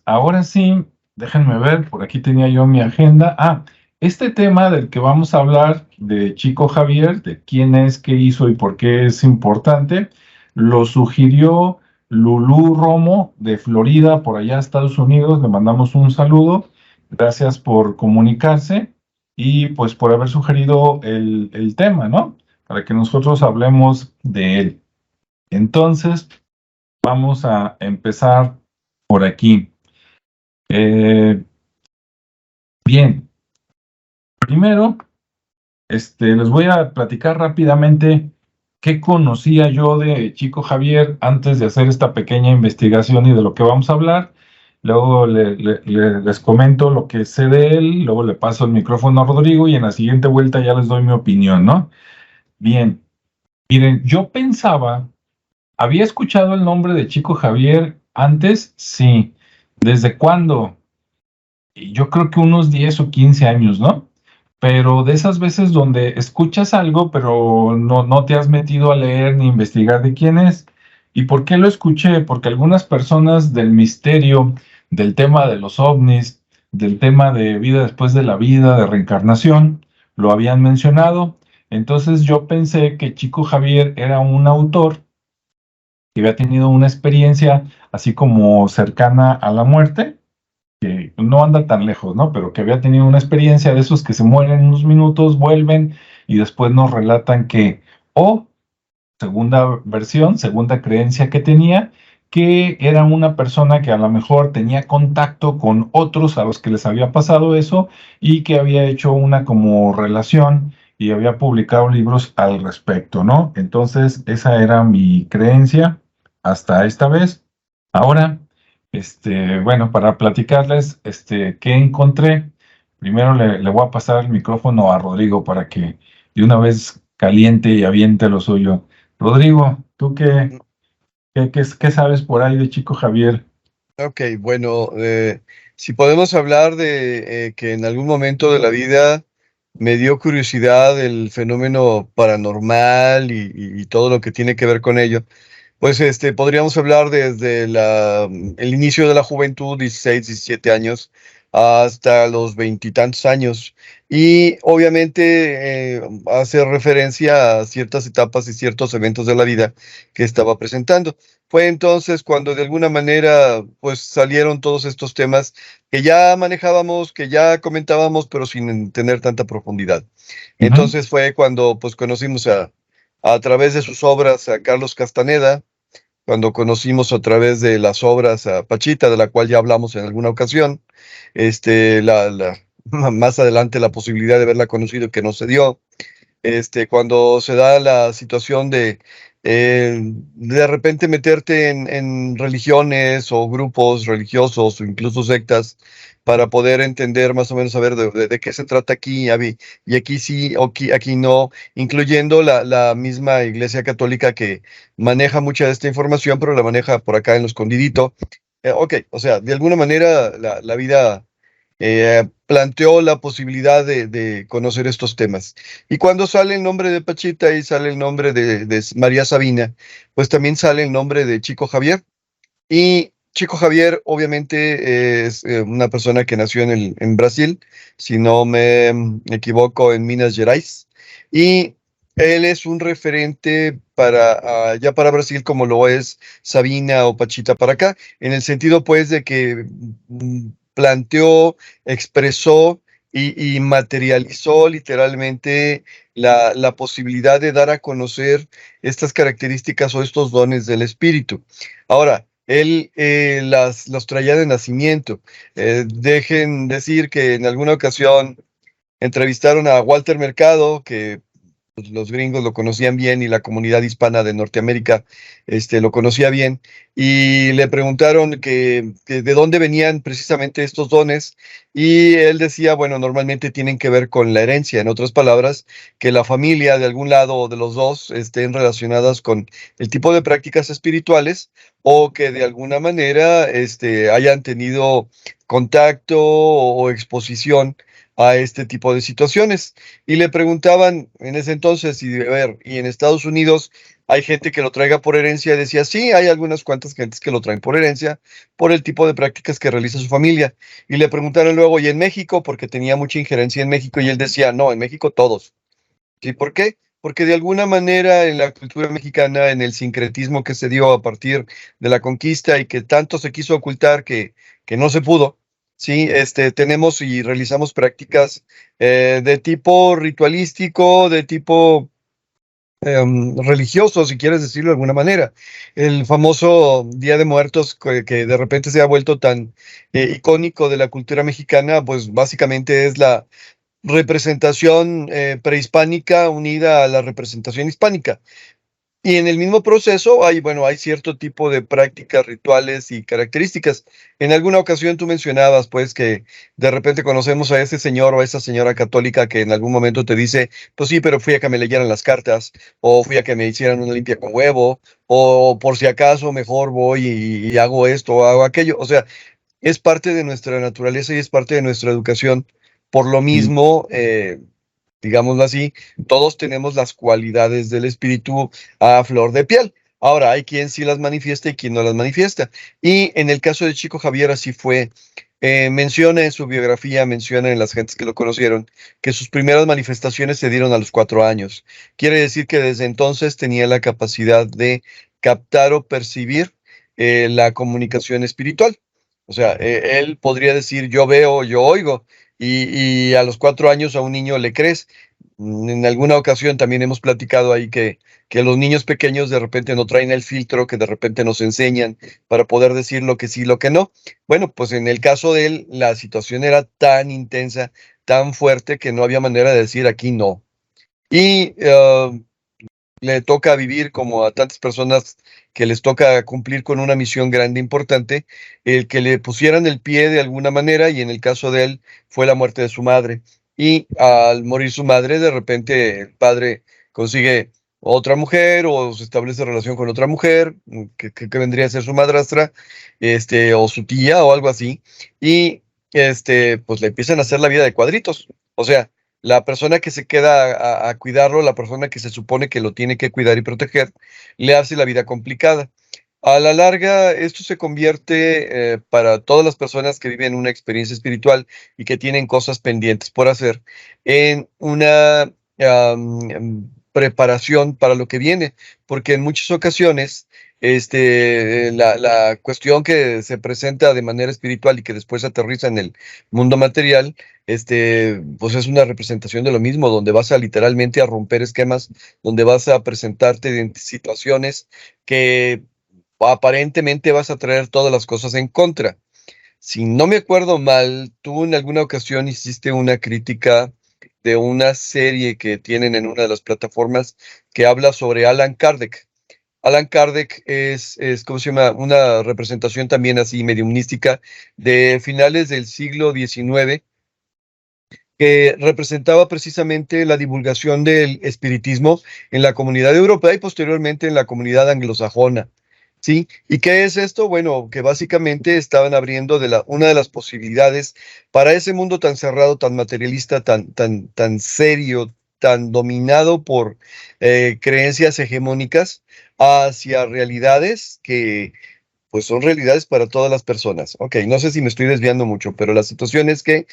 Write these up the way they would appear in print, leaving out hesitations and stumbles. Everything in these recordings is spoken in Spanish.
ahora sí, déjenme ver, por aquí tenía yo mi agenda. Este tema del que vamos a hablar de Chico Javier, de quién es, qué hizo y por qué es importante, lo sugirió Lulú Romo de Florida, por allá, Estados Unidos. Le mandamos un saludo. Gracias por comunicarse y pues por haber sugerido el tema, ¿no? Para que nosotros hablemos de él. Entonces, vamos a empezar por aquí. Eh, bien, primero, les voy a platicar rápidamente qué conocía yo de Chico Javier antes de hacer esta pequeña investigación y de lo que vamos a hablar. Luego les comento lo que sé de él, luego le paso el micrófono a Rodrigo y en la siguiente vuelta ya les doy mi opinión, ¿no? Bien, miren, yo pensaba, había escuchado el nombre de Chico Javier antes, sí. ¿Desde cuándo? Yo creo que unos 10 o 15 años, ¿no? Pero de esas veces donde escuchas algo, pero no te has metido a leer ni investigar de quién es. ¿Y por qué lo escuché? Porque algunas personas del misterio, del tema de los ovnis, del tema de vida después de la vida, de reencarnación, lo habían mencionado. Entonces yo pensé que Chico Javier era un autor que había tenido una experiencia así como cercana a la muerte, que no anda tan lejos, ¿no? Pero que había tenido una experiencia de esos que se mueren unos minutos, vuelven y después nos relatan que, o segunda versión, segunda creencia que tenía, que era una persona que a lo mejor tenía contacto con otros a los que les había pasado eso y que había hecho una como relación y había publicado libros al respecto, ¿no? Entonces, esa era mi creencia hasta esta vez. Ahora, bueno, para platicarles, qué encontré, primero le voy a pasar el micrófono a Rodrigo para que de una vez caliente y aviente lo suyo. Rodrigo, ¿tú qué sabes por ahí de Chico Javier? Ok, bueno, si podemos hablar de que en algún momento de la vida me dio curiosidad el fenómeno paranormal y todo lo que tiene que ver con ello, pues podríamos hablar desde el inicio de la juventud, 16, 17 años, hasta los veintitantos años. Y obviamente hace referencia a ciertas etapas y ciertos eventos de la vida que estaba presentando. Fue entonces cuando de alguna manera pues salieron todos estos temas que ya manejábamos, que ya comentábamos, pero sin tener tanta profundidad. Ujú. Entonces fue cuando pues conocimos a través de sus obras a Carlos Castaneda, cuando conocimos a través de las obras a Pachita, de la cual ya hablamos en alguna ocasión, más adelante la posibilidad de haberla conocido que no se dio, cuando se da la situación de repente meterte en religiones o grupos religiosos o incluso sectas para poder entender más o menos saber de qué se trata aquí, y aquí sí o aquí no, incluyendo la misma Iglesia Católica que maneja mucha de esta información, pero la maneja por acá en lo escondidito. Ok, o sea, de alguna manera la vida planteó la posibilidad de conocer estos temas. Y cuando sale el nombre de Pachita y sale el nombre de María Sabina, pues también sale el nombre de Chico Javier. Y Chico Javier obviamente es una persona que nació en Brasil, si no me equivoco, en Minas Gerais. Y él es un referente ya para Brasil como lo es Sabina o Pachita para acá, en el sentido pues de que planteó, expresó y materializó literalmente la posibilidad de dar a conocer estas características o estos dones del espíritu. Ahora, él los traía de nacimiento. Dejen decir que en alguna ocasión entrevistaron a Walter Mercado, que pues, los gringos lo conocían bien y la comunidad hispana de Norteamérica lo conocía bien, y le preguntaron que de dónde venían precisamente estos dones, y él decía, bueno, normalmente tienen que ver con la herencia, en otras palabras, que la familia de algún lado o de los dos estén relacionadas con el tipo de prácticas espirituales o que de alguna manera hayan tenido contacto o exposición a este tipo de situaciones. Y le preguntaban en ese entonces, y a ver, y en Estados Unidos hay gente que lo traiga por herencia, y decía, sí, hay algunas cuantas gentes que lo traen por herencia, por el tipo de prácticas que realiza su familia. Y le preguntaron luego, ¿y en México? Porque tenía mucha injerencia en México, y él decía, no, en México todos. ¿Sí? ¿Por qué? Porque de alguna manera en la cultura mexicana, en el sincretismo que se dio a partir de la conquista y que tanto se quiso ocultar que no se pudo, sí, tenemos y realizamos prácticas de tipo ritualístico, de tipo religioso, si quieres decirlo de alguna manera. El famoso Día de Muertos, que de repente se ha vuelto tan icónico de la cultura mexicana, pues básicamente es la representación prehispánica unida a la representación hispánica. Y en el mismo proceso hay, bueno, hay cierto tipo de prácticas, rituales y características. En alguna ocasión tú mencionabas, pues, que de repente conocemos a ese señor o a esa señora católica que en algún momento te dice, pues sí, pero fui a que me leyeran las cartas, o fui a que me hicieran una limpia con huevo, o por si acaso mejor voy y hago esto o hago aquello. O sea, es parte de nuestra naturaleza y es parte de nuestra educación. Por lo Sí. mismo, digámoslo así, todos tenemos las cualidades del espíritu a flor de piel. Ahora, hay quien sí las manifiesta y quien no las manifiesta. Y en el caso de Chico Javier, así fue. Menciona en su biografía, menciona en las gentes que lo conocieron, que sus primeras manifestaciones se dieron a los 4 años. Quiere decir que desde entonces tenía la capacidad de captar o percibir la comunicación espiritual. O sea, él podría decir, yo veo, yo oigo, y a los 4 años a un niño le crees. En alguna ocasión también hemos platicado ahí que los niños pequeños de repente no traen el filtro, que de repente nos enseñan para poder decir lo que sí, lo que no. Bueno, pues en el caso de él, la situación era tan intensa, tan fuerte, que no había manera de decir aquí no. Y le toca vivir como a tantas personas que les toca cumplir con una misión grande, importante, el que le pusieran el pie de alguna manera, y en el caso de él fue la muerte de su madre. Y al morir su madre, de repente el padre consigue otra mujer o se establece relación con otra mujer, que vendría a ser su madrastra, o su tía o algo así, y pues le empiezan a hacer la vida de cuadritos. O sea, la persona que se queda a cuidarlo, la persona que se supone que lo tiene que cuidar y proteger, le hace la vida complicada. A la larga, esto se convierte para todas las personas que viven una experiencia espiritual y que tienen cosas pendientes por hacer en una preparación para lo que viene, porque en muchas ocasiones la cuestión que se presenta de manera espiritual y que después aterriza en el mundo material, pues es una representación de lo mismo, donde vas a literalmente a romper esquemas, donde vas a presentarte en situaciones que aparentemente vas a traer todas las cosas en contra. Si no me acuerdo mal, tú en alguna ocasión hiciste una crítica de una serie que tienen en una de las plataformas que habla sobre Alan Kardec. Alan Kardec es, ¿cómo se llama? Una representación también así mediumnística de finales del siglo XIX, que representaba precisamente la divulgación del espiritismo en la comunidad europea y posteriormente en la comunidad anglosajona. ¿Sí? ¿Y qué es esto? Bueno, que básicamente estaban abriendo una de las posibilidades para ese mundo tan cerrado, tan materialista, tan serio, tan dominado por creencias hegemónicas, hacia realidades que pues son realidades para todas las personas. Ok, no sé si me estoy desviando mucho, pero la situación es que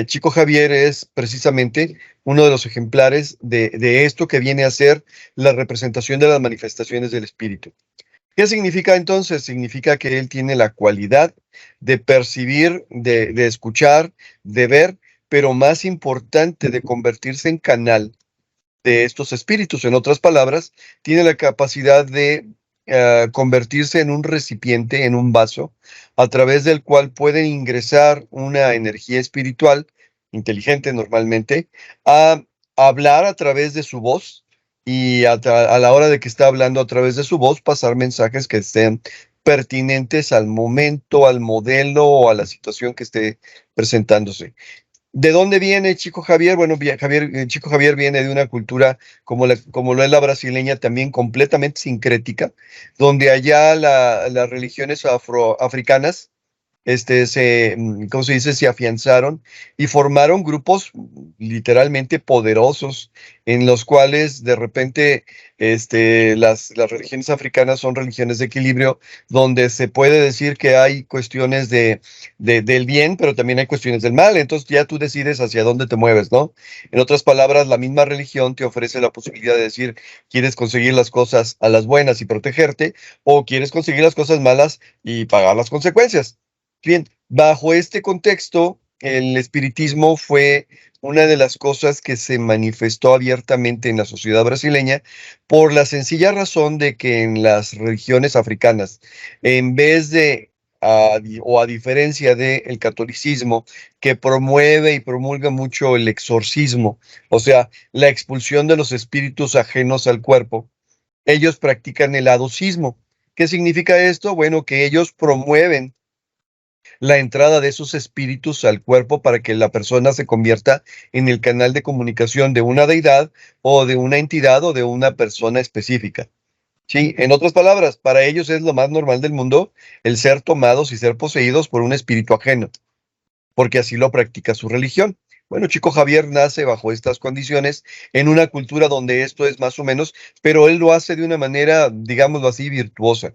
Chico Javier es precisamente uno de los ejemplares de esto que viene a ser la representación de las manifestaciones del espíritu. ¿Qué significa entonces? Significa que él tiene la cualidad de percibir, de escuchar, de ver, pero más importante, de convertirse en canal de estos espíritus. En otras palabras, tiene la capacidad de convertirse en un recipiente, en un vaso, a través del cual puede ingresar una energía espiritual, inteligente normalmente, a hablar a través de su voz y a la hora de que está hablando a través de su voz, pasar mensajes que estén pertinentes al momento, al modelo o a la situación que esté presentándose. ¿De dónde viene Chico Javier? Bueno, Chico Javier viene de una cultura como lo es la brasileña, también completamente sincrética, donde allá las religiones afroafricanas ¿cómo se dice? Se afianzaron y formaron grupos literalmente poderosos en los cuales de repente las religiones africanas son religiones de equilibrio, donde se puede decir que hay cuestiones del bien, pero también hay cuestiones del mal. Entonces ya tú decides hacia dónde te mueves, ¿no? En otras palabras, la misma religión te ofrece la posibilidad de decir, ¿quieres conseguir las cosas a las buenas y protegerte? ¿O quieres conseguir las cosas malas y pagar las consecuencias? Bien, bajo este contexto, el espiritismo fue una de las cosas que se manifestó abiertamente en la sociedad brasileña por la sencilla razón de que en las religiones africanas, en vez de, o a diferencia del catolicismo, que promueve y promulga mucho el exorcismo, o sea, la expulsión de los espíritus ajenos al cuerpo, ellos practican el adocismo. ¿Qué significa esto? Bueno, que ellos promueven la entrada de esos espíritus al cuerpo para que la persona se convierta en el canal de comunicación de una deidad o de una entidad o de una persona específica. Sí, en otras palabras, para ellos es lo más normal del mundo el ser tomados y ser poseídos por un espíritu ajeno, porque así lo practica su religión. Bueno, Chico Javier nace bajo estas condiciones en una cultura donde esto es más o menos, pero él lo hace de una manera, digámoslo así, virtuosa.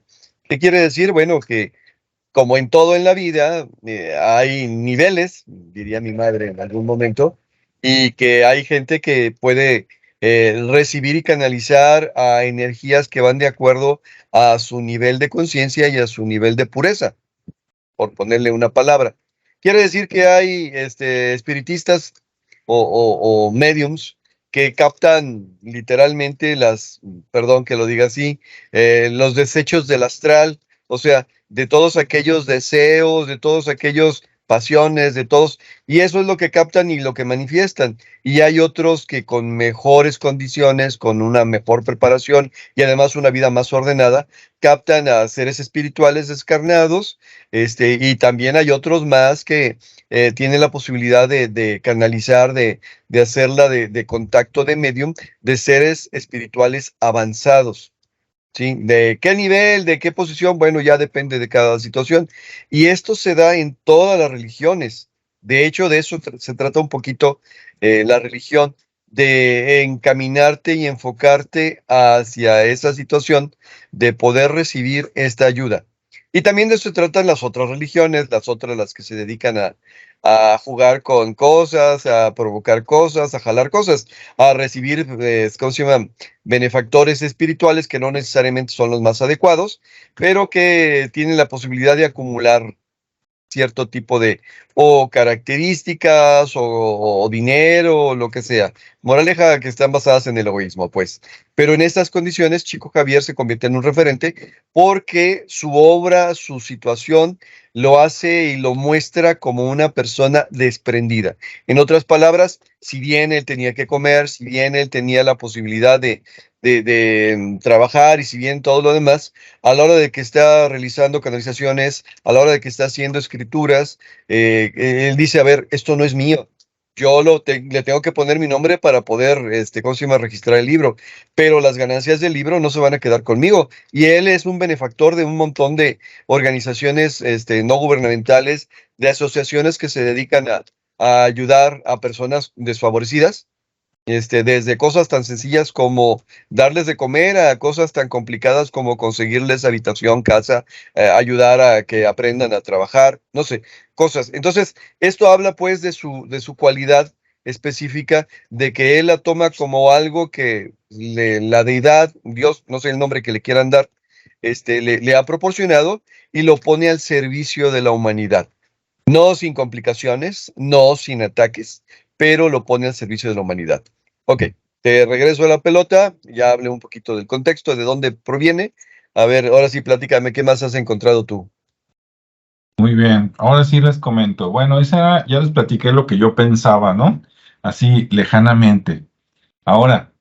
¿Qué quiere decir? Bueno, que como en todo en la vida, hay niveles, diría mi madre en algún momento, y que hay gente que puede recibir y canalizar a energías que van de acuerdo a su nivel de conciencia y a su nivel de pureza, por ponerle una palabra. Quiere decir que hay espiritistas o mediums que captan literalmente perdón que lo diga así, los desechos del astral, o sea, de todos aquellos deseos, de todos aquellos pasiones, de todos, y eso es lo que captan y lo que manifiestan. Y hay otros que con mejores condiciones, con una mejor preparación y además una vida más ordenada, captan a seres espirituales descarnados, y también hay otros más que tienen la posibilidad de canalizar, de hacerla de contacto de medium de seres espirituales avanzados. ¿Sí? ¿De qué nivel, de qué posición? Bueno, ya depende de cada situación. Y esto se da en todas las religiones. De hecho, de eso se trata un poquito la religión, de encaminarte y enfocarte hacia esa situación de poder recibir esta ayuda. Y también de eso se tratan las otras religiones, las que se dedican a jugar con cosas, a provocar cosas, a jalar cosas, a recibir, ¿cómo se llama? Benefactores espirituales que no necesariamente son los más adecuados, pero que tienen la posibilidad de acumular cierto tipo de o características o dinero o lo que sea. Moraleja que están basadas en el egoísmo, pues. Pero en estas condiciones, Chico Javier se convierte en un referente porque su obra, su situación, lo hace y lo muestra como una persona desprendida. En otras palabras, si bien él tenía que comer, si bien él tenía la posibilidad de trabajar y si bien todo lo demás, a la hora de que está realizando canalizaciones, a la hora de que está haciendo escrituras, él dice, a ver, esto no es mío. Yo le tengo que poner mi nombre para poder, ¿cómo se llama?, registrar el libro. Pero las ganancias del libro no se van a quedar conmigo. Y él es un benefactor de un montón de organizaciones, no gubernamentales, de asociaciones que se dedican a ayudar a personas desfavorecidas, desde cosas tan sencillas como darles de comer a cosas tan complicadas como conseguirles habitación, casa, ayudar a que aprendan a trabajar, no sé, cosas. Entonces, esto habla pues de su cualidad específica, de que él la toma como algo que la deidad, Dios, no sé el nombre que le quieran dar, le ha proporcionado y lo pone al servicio de la humanidad. No sin complicaciones, no sin ataques, pero lo pone al servicio de la humanidad. Ok, te regreso a la pelota, ya hablé un poquito del contexto, de dónde proviene. A ver, ahora sí, platícame, ¿qué más has encontrado tú? Muy bien, ahora sí les comento. Bueno, ya les platiqué lo que yo pensaba, ¿no? Así lejanamente. Ahora,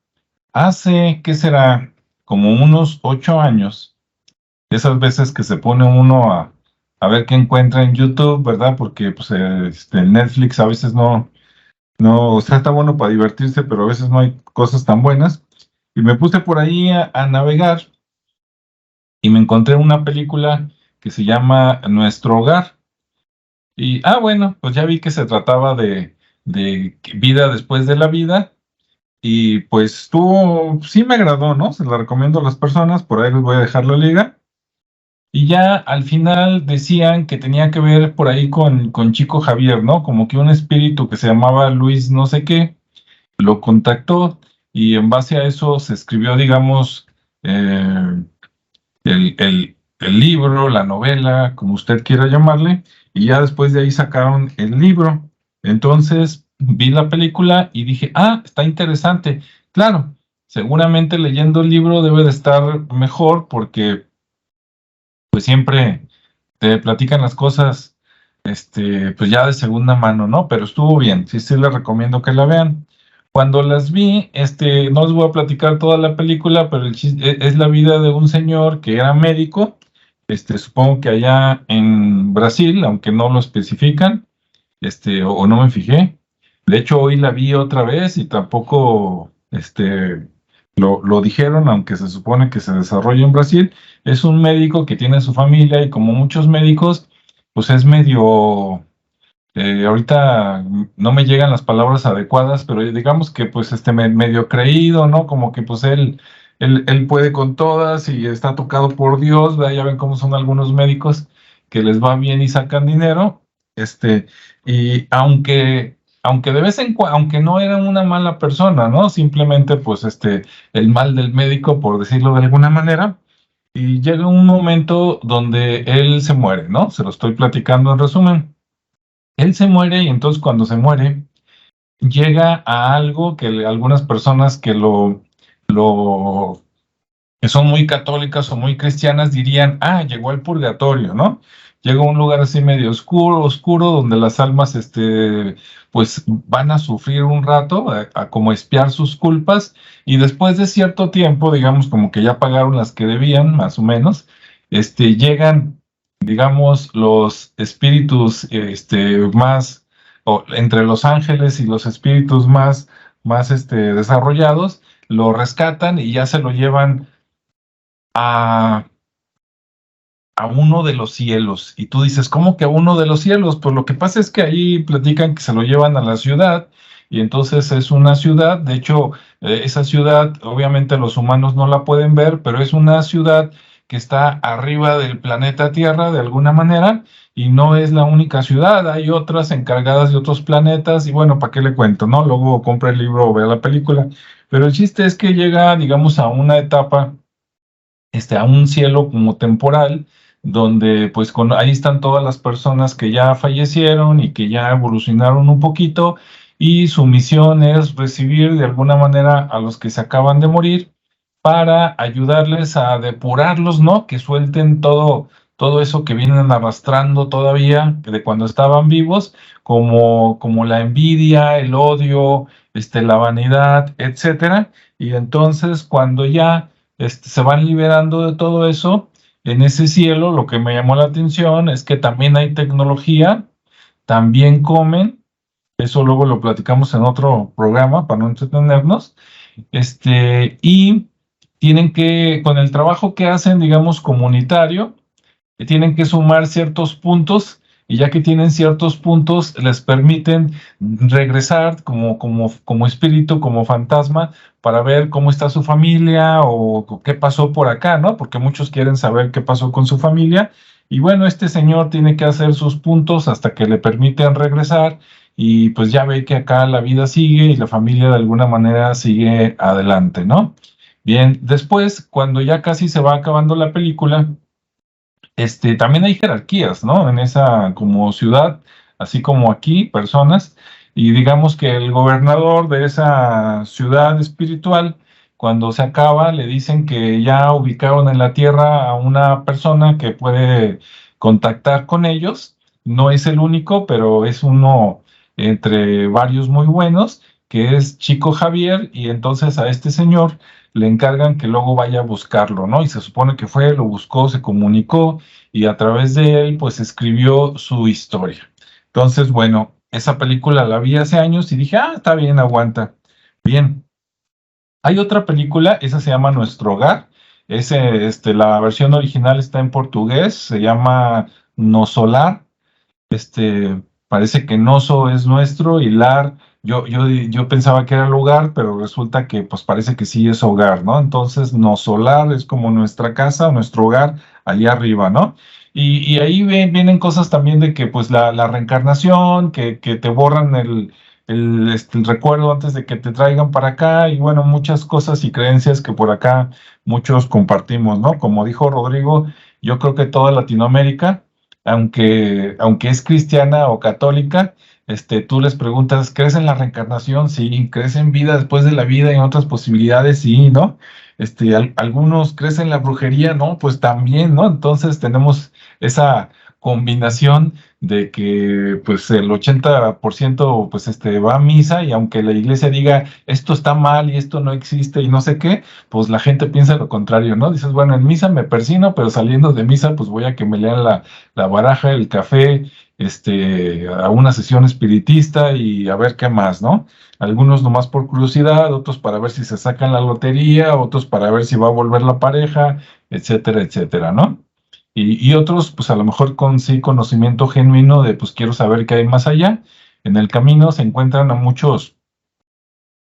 hace, ¿qué será? Como unos 8 años, esas veces que se pone uno a ver qué encuentra en YouTube, ¿verdad? Porque pues, Netflix a veces no, o sea, está bueno para divertirse, pero a veces no hay cosas tan buenas. Y me puse por ahí a navegar y me encontré una película que se llama Nuestro Hogar. Y, bueno, pues ya vi que se trataba de vida después de la vida. Y pues tú, sí me agradó, ¿no? Se la recomiendo a las personas, por ahí les voy a dejar la liga. Y ya al final decían que tenía que ver por ahí con Chico Javier, ¿no? Como que un espíritu que se llamaba Luis no sé qué, lo contactó y en base a eso se escribió, digamos, eh, el libro, la novela, como usted quiera llamarle, y ya después de ahí sacaron el libro. Entonces vi la película y dije, está interesante. Claro, seguramente leyendo el libro debe de estar mejor porque pues siempre te platican las cosas, pues ya de segunda mano, ¿no? Pero estuvo bien, sí, sí les recomiendo que la vean. Cuando las vi, no les voy a platicar toda la película, pero es la vida de un señor que era médico, supongo que allá en Brasil, aunque no lo especifican, o no me fijé. De hecho, hoy la vi otra vez y tampoco, lo dijeron, aunque se supone que se desarrolla en Brasil. Es un médico que tiene su familia y como muchos médicos, pues es medio, ahorita no me llegan las palabras adecuadas, pero digamos que pues medio creído, ¿no? Como que pues él puede con todas y está tocado por Dios, ¿verdad? Ya ven cómo son algunos médicos que les va bien y sacan dinero, y aunque de vez en cuando, aunque no era una mala persona, ¿no? Simplemente pues el mal del médico, por decirlo de alguna manera. Y llega un momento donde él se muere, ¿no? Se lo estoy platicando en resumen. Él se muere y entonces cuando se muere llega a algo que algunas personas lo que son muy católicas o muy cristianas dirían, llegó al purgatorio, ¿no? Llegó a un lugar así medio oscuro, oscuro, donde las almas, pues van a sufrir un rato, a como expiar sus culpas, y después de cierto tiempo, digamos, como que ya pagaron las que debían, más o menos, llegan, digamos, los espíritus, más, o entre los ángeles y los espíritus más, desarrollados, lo rescatan y ya se lo llevan a, a uno de los cielos. Y tú dices, ¿cómo que a uno de los cielos? Pues lo que pasa es que ahí platican que se lo llevan a la ciudad y entonces es una ciudad, de hecho, esa ciudad obviamente los humanos no la pueden ver, pero es una ciudad que está arriba del planeta Tierra de alguna manera y no es la única ciudad, hay otras encargadas de otros planetas y bueno, ¿para qué le cuento, no? Luego compra el libro o vea la película, pero el chiste es que llega, digamos, a una etapa, a un cielo como temporal, donde pues ahí están todas las personas que ya fallecieron y que ya evolucionaron un poquito, y su misión es recibir de alguna manera a los que se acaban de morir para ayudarles a depurarlos, ¿no? Que suelten todo eso que vienen arrastrando todavía de cuando estaban vivos, como la envidia, el odio, la vanidad, etcétera. Y entonces cuando ya se van liberando de todo eso. En ese cielo, lo que me llamó la atención es que también hay tecnología, también comen, eso luego lo platicamos en otro programa para no entretenernos, y tienen que, con el trabajo que hacen, digamos, comunitario, que tienen que sumar ciertos puntos y ya que tienen ciertos puntos les permiten regresar como espíritu, como fantasma, para ver cómo está su familia o qué pasó por acá, ¿no? Porque muchos quieren saber qué pasó con su familia. Y bueno, este señor tiene que hacer sus puntos hasta que le permiten regresar y pues ya ve que acá la vida sigue y la familia de alguna manera sigue adelante, ¿no? Bien, después, cuando ya casi se va acabando la película, también hay jerarquías, ¿no? En esa como ciudad, así como aquí, personas, y digamos que el gobernador de esa ciudad espiritual, cuando se acaba, le dicen que ya ubicaron en la tierra a una persona que puede contactar con ellos. No es el único, pero es uno entre varios muy buenos, que es Chico Javier, y entonces a este señor le encargan que luego vaya a buscarlo, ¿no? Y se supone que fue, lo buscó, se comunicó y a través de él pues escribió su historia. Entonces, bueno, esa película la vi hace años y dije, está bien, aguanta. Bien, hay otra película, esa se llama Nuestro Hogar. La versión original está en portugués, se llama No Solar. parece que Noso es nuestro y Lar, yo pensaba que era lugar, pero resulta que pues parece que sí es hogar, ¿no? Entonces Nosolar es como nuestra casa, nuestro hogar, allá arriba, ¿no? Y ahí vienen cosas también de que pues la reencarnación, que te borran el recuerdo antes de que te traigan para acá, y bueno, muchas cosas y creencias que por acá muchos compartimos, ¿no? Como dijo Rodrigo, yo creo que toda Latinoamérica, aunque es cristiana o católica, tú les preguntas, ¿crees en la reencarnación? Sí. ¿Crees en vida después de la vida y en otras posibilidades? Sí, ¿no? Algunos crees en la brujería, ¿no? Pues también, ¿no? Entonces tenemos esa combinación de que pues el 80% pues va a misa, y aunque la iglesia diga esto está mal y esto no existe y no sé qué, pues la gente piensa lo contrario, ¿no? Dices, bueno, en misa me persino, pero saliendo de misa pues voy a que me lean la baraja, el café, a una sesión espiritista y a ver qué más, ¿no? Algunos nomás por curiosidad, otros para ver si se sacan la lotería, otros para ver si va a volver la pareja, etcétera, etcétera, ¿no? Y otros, pues a lo mejor con sí conocimiento genuino de, pues quiero saber qué hay más allá. En el camino se encuentran a muchos,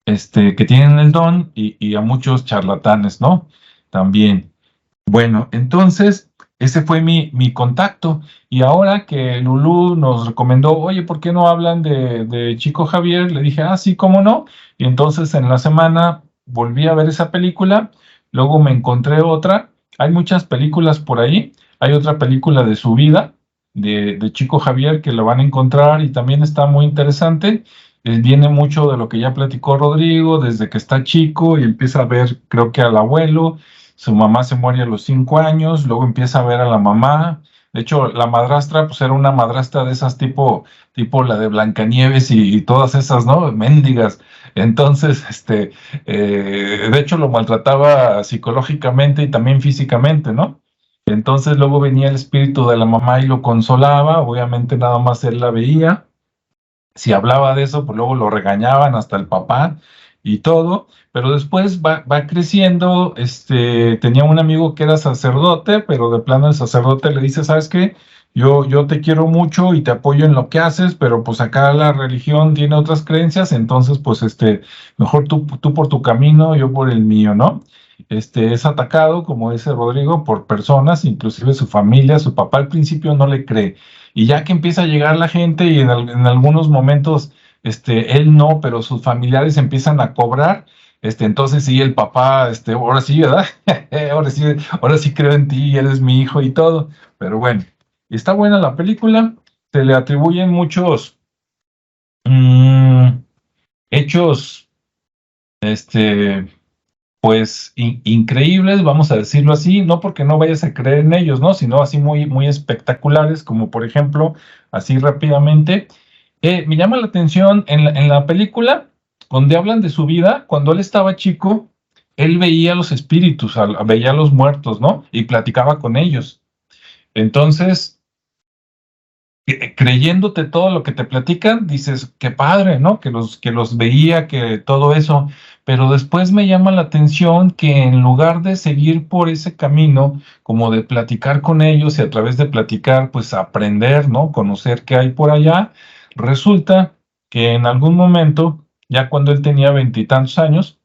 que tienen el don, y a muchos charlatanes, ¿no? También. Bueno, entonces, ese fue mi contacto. Y ahora que Lulú nos recomendó, oye, ¿por qué no hablan de Chico Javier? Le dije, ah, sí, cómo no. Y entonces en la semana volví a ver esa película, luego me encontré otra. Hay muchas películas por ahí. Hay otra película de su vida, de Chico Javier, que lo van a encontrar y también está muy interesante. Viene mucho de lo que ya platicó Rodrigo, desde que está chico y empieza a ver, creo que al abuelo. Su mamá se muere a los 5 años, luego empieza a ver a la mamá. De hecho, la madrastra, pues era una madrastra de esas tipo la de Blancanieves y todas esas, ¿no? Mendigas. Entonces, de hecho lo maltrataba psicológicamente y también físicamente, ¿no? Entonces luego venía el espíritu de la mamá y lo consolaba, obviamente nada más él la veía. Si hablaba de eso, pues luego lo regañaban hasta el papá y todo, pero después va creciendo. Tenía un amigo que era sacerdote, pero de plano el sacerdote le dice, ¿sabes qué? Yo te quiero mucho y te apoyo en lo que haces, pero pues acá la religión tiene otras creencias, entonces pues mejor tú por tu camino, yo por el mío, ¿no? Es atacado, como dice Rodrigo, por personas, inclusive su familia. Su papá al principio no le cree, y ya que empieza a llegar la gente y en algunos momentos, él no, pero sus familiares empiezan a cobrar, entonces sí, el papá, ahora sí, ¿verdad? Ahora sí creo en ti, eres mi hijo y todo. Pero bueno, está buena la película, se le atribuyen muchos mm, hechos, este, pues increíbles, vamos a decirlo así, no porque no vayas a creer en ellos, ¿no? Sino así muy, muy espectaculares, como por ejemplo, así rápidamente, me llama la atención en la película, donde hablan de su vida. Cuando él estaba chico, él veía a los espíritus, veía a los muertos, ¿no? Y platicaba con ellos. Entonces, creyéndote todo lo que te platican, dices, qué padre, ¿no? Que los veía, que todo eso. Pero después me llama la atención que en lugar de seguir por ese camino, como de platicar con ellos y a través de platicar, pues aprender, ¿no? Conocer qué hay por allá, resulta que en algún momento, ya cuando él tenía 20 y tantos años,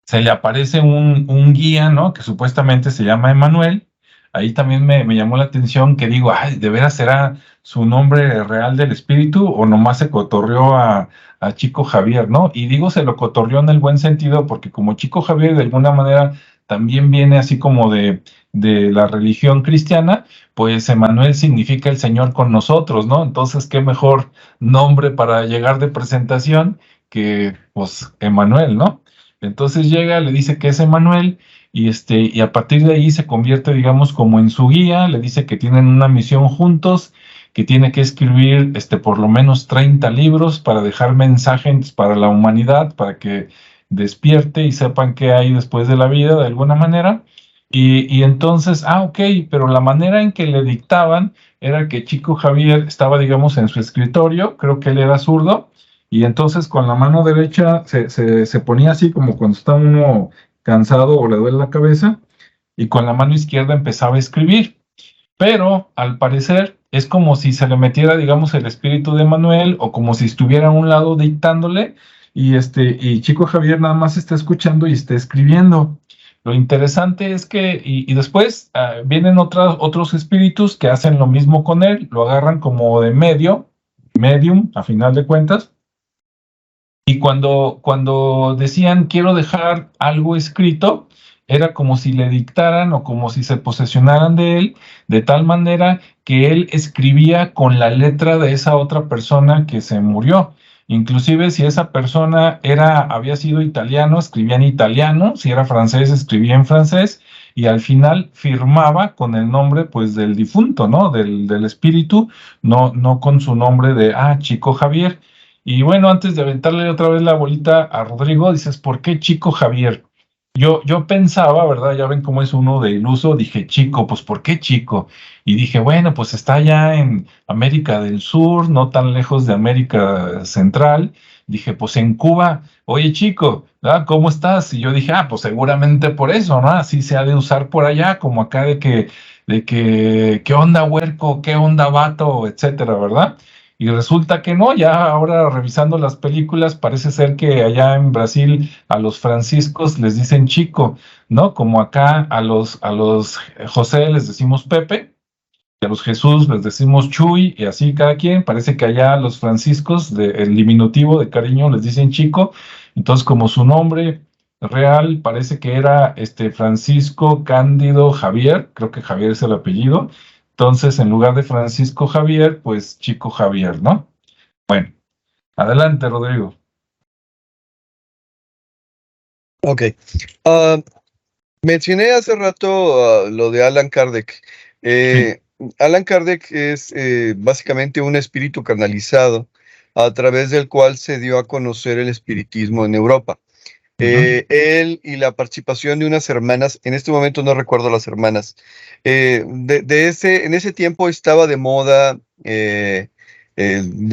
se le aparece un guía, ¿no? Que supuestamente se llama Emanuel. Ahí también me llamó la atención, que digo, ay, ¿de veras será su nombre real del espíritu o nomás se cotorreó a Chico Javier, ¿no? Y digo, se lo cotorreó en el buen sentido, porque como Chico Javier de alguna manera también viene así como de la religión cristiana, pues Emanuel significa el Señor con nosotros, ¿no? Entonces, qué mejor nombre para llegar de presentación que, pues, Emanuel, ¿no? Entonces llega, le dice que es Emanuel, y a partir de ahí se convierte, digamos, como en su guía. Le dice que tienen una misión juntos, que tiene que escribir por lo menos 30 libros para dejar mensajes para la humanidad, para que despierte y sepan qué hay después de la vida de alguna manera. Y entonces, ok, pero la manera en que le dictaban era que Chico Javier estaba, digamos, en su escritorio. Creo que él era zurdo, y entonces con la mano derecha se ponía así como cuando está uno cansado o le duele la cabeza, y con la mano izquierda empezaba a escribir. Pero al parecer es como si se le metiera, digamos, el espíritu de Manuel o como si estuviera a un lado dictándole y Chico Javier nada más está escuchando y está escribiendo. Lo interesante es que, y después vienen otros espíritus que hacen lo mismo con él, lo agarran como de medium, a final de cuentas, y cuando decían quiero dejar algo escrito, era como si le dictaran o como si se posesionaran de él, de tal manera que él escribía con la letra de esa otra persona que se murió. Inclusive si esa persona había sido italiano, escribía en italiano, si era francés, escribía en francés, y al final firmaba con el nombre pues del difunto, ¿no? Del espíritu, no con su nombre de, Chico Javier. Y bueno, antes de aventarle otra vez la bolita a Rodrigo, dices, ¿por qué Chico Javier? Yo pensaba, ¿verdad? Ya ven cómo es uno de iluso, dije, Chico, pues ¿por qué Chico? Y dije, bueno, pues está allá en América del Sur, no tan lejos de América Central. Dije, pues en Cuba, oye Chico, ¿verdad? ¿Cómo estás? Y yo dije, pues seguramente por eso, ¿no? Así se ha de usar por allá, como acá ¿qué onda huerco? ¿Qué onda vato? Etcétera, ¿verdad? Y resulta que no, ya ahora revisando las películas, parece ser que allá en Brasil a los franciscos les dicen chico, ¿no? Como acá a los José les decimos Pepe, y a los Jesús les decimos Chuy, y así cada quien. Parece que allá a los franciscos, el diminutivo de cariño, les dicen chico. Entonces, como su nombre real parece que era Francisco Cándido Javier, creo que Javier es el apellido. Entonces, en lugar de Francisco Javier, pues Chico Javier, ¿no? Bueno, adelante, Rodrigo. Ok. Ah, mencioné hace rato lo de Alan Kardec. Sí. Alan Kardec es básicamente un espíritu canalizado a través del cual se dio a conocer el espiritismo en Europa. Ujú, Él y la participación de unas hermanas, en este momento no recuerdo las hermanas, en ese tiempo estaba de moda, de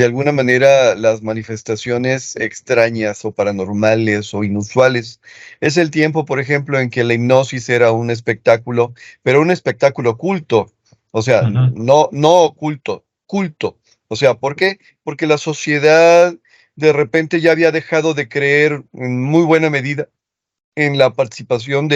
alguna manera, las manifestaciones extrañas o paranormales o inusuales. Es el tiempo, por ejemplo, en que la hipnosis era un espectáculo, pero un espectáculo culto, o sea, ujú, no oculto, culto. O sea, ¿por qué? Porque la sociedad de repente ya había dejado de creer en muy buena medida en la participación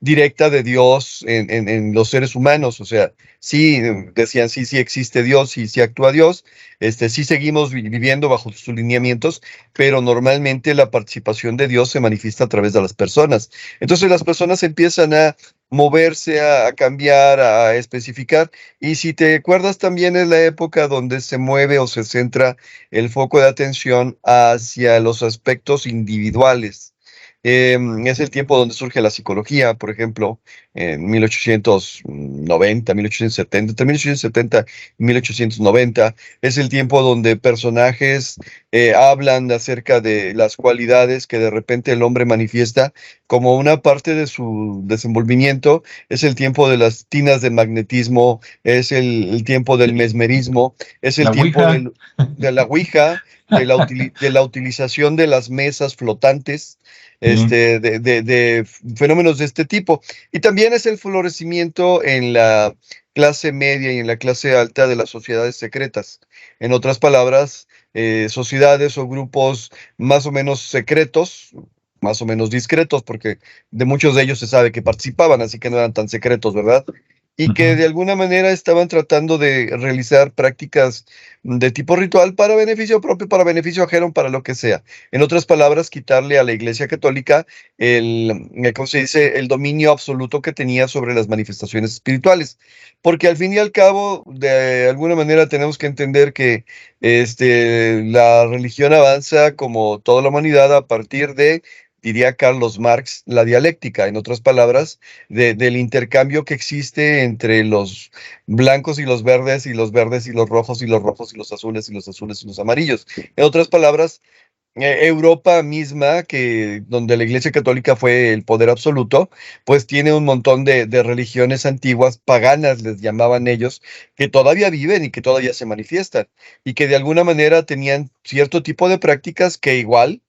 directa de Dios en los seres humanos. O sea, sí, decían, sí, sí existe Dios, sí, sí actúa Dios, sí seguimos viviendo bajo sus lineamientos, pero normalmente la participación de Dios se manifiesta a través de las personas. Entonces las personas empiezan a moverse, a cambiar, a especificar, y si te acuerdas también es la época donde se mueve o se centra el foco de atención hacia los aspectos individuales. Es el tiempo donde surge la psicología, por ejemplo, en 1890, 1870, entre 1870 y 1890. Es el tiempo donde personajes hablan acerca de las cualidades que de repente el hombre manifiesta como una parte de su desenvolvimiento. Es el tiempo de las tinas de magnetismo, es el tiempo del mesmerismo, es el La tiempo Ouija. de la ouija, de la utilización de las mesas flotantes, Sí. de fenómenos de este tipo. Y también es el florecimiento en la clase media y en la clase alta de las sociedades secretas. En otras palabras, sociedades o grupos más o menos secretos, más o menos discretos, porque de muchos de ellos se sabe que participaban, así que no eran tan secretos, ¿verdad? Y que Ujú. de alguna manera estaban tratando de realizar prácticas de tipo ritual para beneficio propio, para beneficio ajeno, para lo que sea. En otras palabras, quitarle a la Iglesia Católica ¿cómo se dice?, el dominio absoluto que tenía sobre las manifestaciones espirituales. Porque al fin y al cabo, de alguna manera tenemos que entender que la religión avanza como toda la humanidad a partir de, diría Carlos Marx, la dialéctica, en otras palabras, del intercambio que existe entre los blancos y los verdes, y los verdes y los rojos, y los rojos y los azules, y los azules y los amarillos. En otras palabras, Europa misma, donde la Iglesia Católica fue el poder absoluto, pues tiene un montón de religiones antiguas, paganas les llamaban ellos, que todavía viven y que todavía se manifiestan, y que de alguna manera tenían cierto tipo de prácticas que igual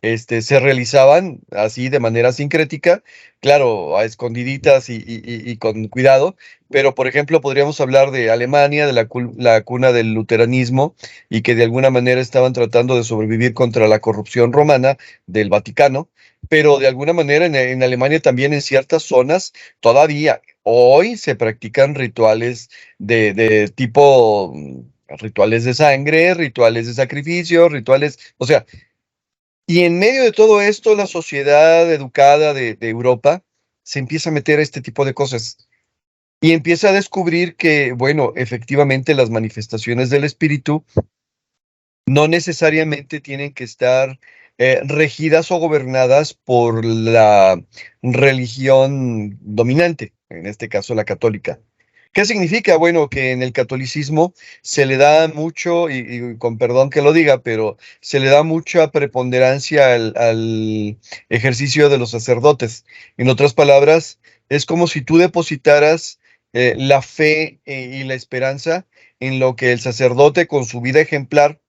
se realizaban así de manera sincrética, claro, a escondiditas y con cuidado, pero por ejemplo podríamos hablar de Alemania, de la cuna del luteranismo, y que de alguna manera estaban tratando de sobrevivir contra la corrupción romana del Vaticano, pero de alguna manera en Alemania también en ciertas zonas todavía hoy se practican rituales de tipo... rituales de sangre, rituales de sacrificio, rituales, o sea, y en medio de todo esto, la sociedad educada de Europa se empieza a meter a este tipo de cosas y empieza a descubrir que, bueno, efectivamente las manifestaciones del espíritu no necesariamente tienen que estar regidas o gobernadas por la religión dominante, en este caso la católica. ¿Qué significa? Bueno, que en el catolicismo se le da mucho, y con perdón que lo diga, pero se le da mucha preponderancia al ejercicio de los sacerdotes. En otras palabras, es como si tú depositaras la fe y la esperanza en lo que el sacerdote con su vida ejemplar,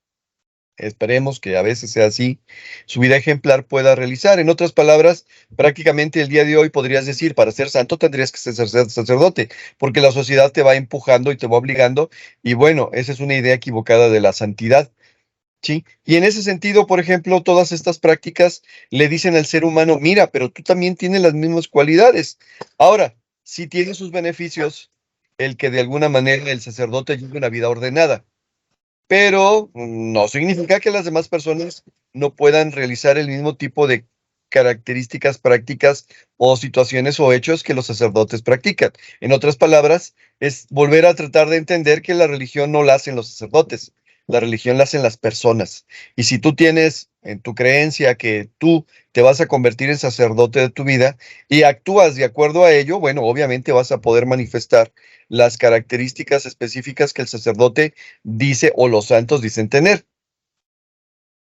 esperemos que a veces sea así, su vida ejemplar pueda realizar. En otras palabras, prácticamente el día de hoy podrías decir, para ser santo tendrías que ser sacerdote, porque la sociedad te va empujando y te va obligando, y bueno, esa es una idea equivocada de la santidad, ¿sí? Y en ese sentido, por ejemplo, todas estas prácticas le dicen al ser humano, mira, pero tú también tienes las mismas cualidades. Ahora, sí tiene sus beneficios el que de alguna manera el sacerdote lleve una vida ordenada, pero no significa que las demás personas no puedan realizar el mismo tipo de características, prácticas o situaciones o hechos que los sacerdotes practican. En otras palabras, es volver a tratar de entender que la religión no la hacen los sacerdotes, la religión la hacen las personas. Y si tú tienes en tu creencia que tú te vas a convertir en sacerdote de tu vida y actúas de acuerdo a ello, bueno, obviamente vas a poder manifestar las características específicas que el sacerdote dice o los santos dicen tener.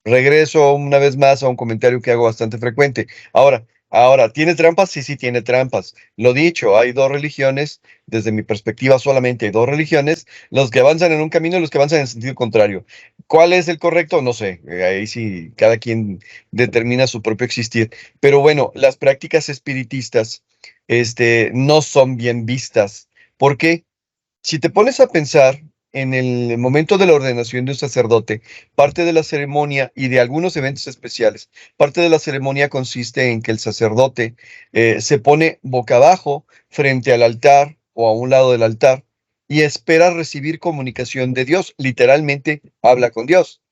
Regreso una vez más a un comentario que hago bastante frecuente. Ahora, ¿tiene trampas? Sí, sí, tiene trampas. Lo dicho, hay dos religiones, desde mi perspectiva solamente hay dos religiones, los que avanzan en un camino y los que avanzan en sentido contrario. ¿Cuál es el correcto? No sé, ahí sí, cada quien determina su propio existir. Pero bueno, las prácticas espiritistas, no son bien vistas. ¿Por qué? Si te pones a pensar en el momento de la ordenación de un sacerdote, parte de la ceremonia y de algunos eventos especiales, parte de la ceremonia consiste en que el sacerdote se pone boca abajo frente al altar o a un lado del altar y espera recibir comunicación de Dios. Literalmente habla con Dios.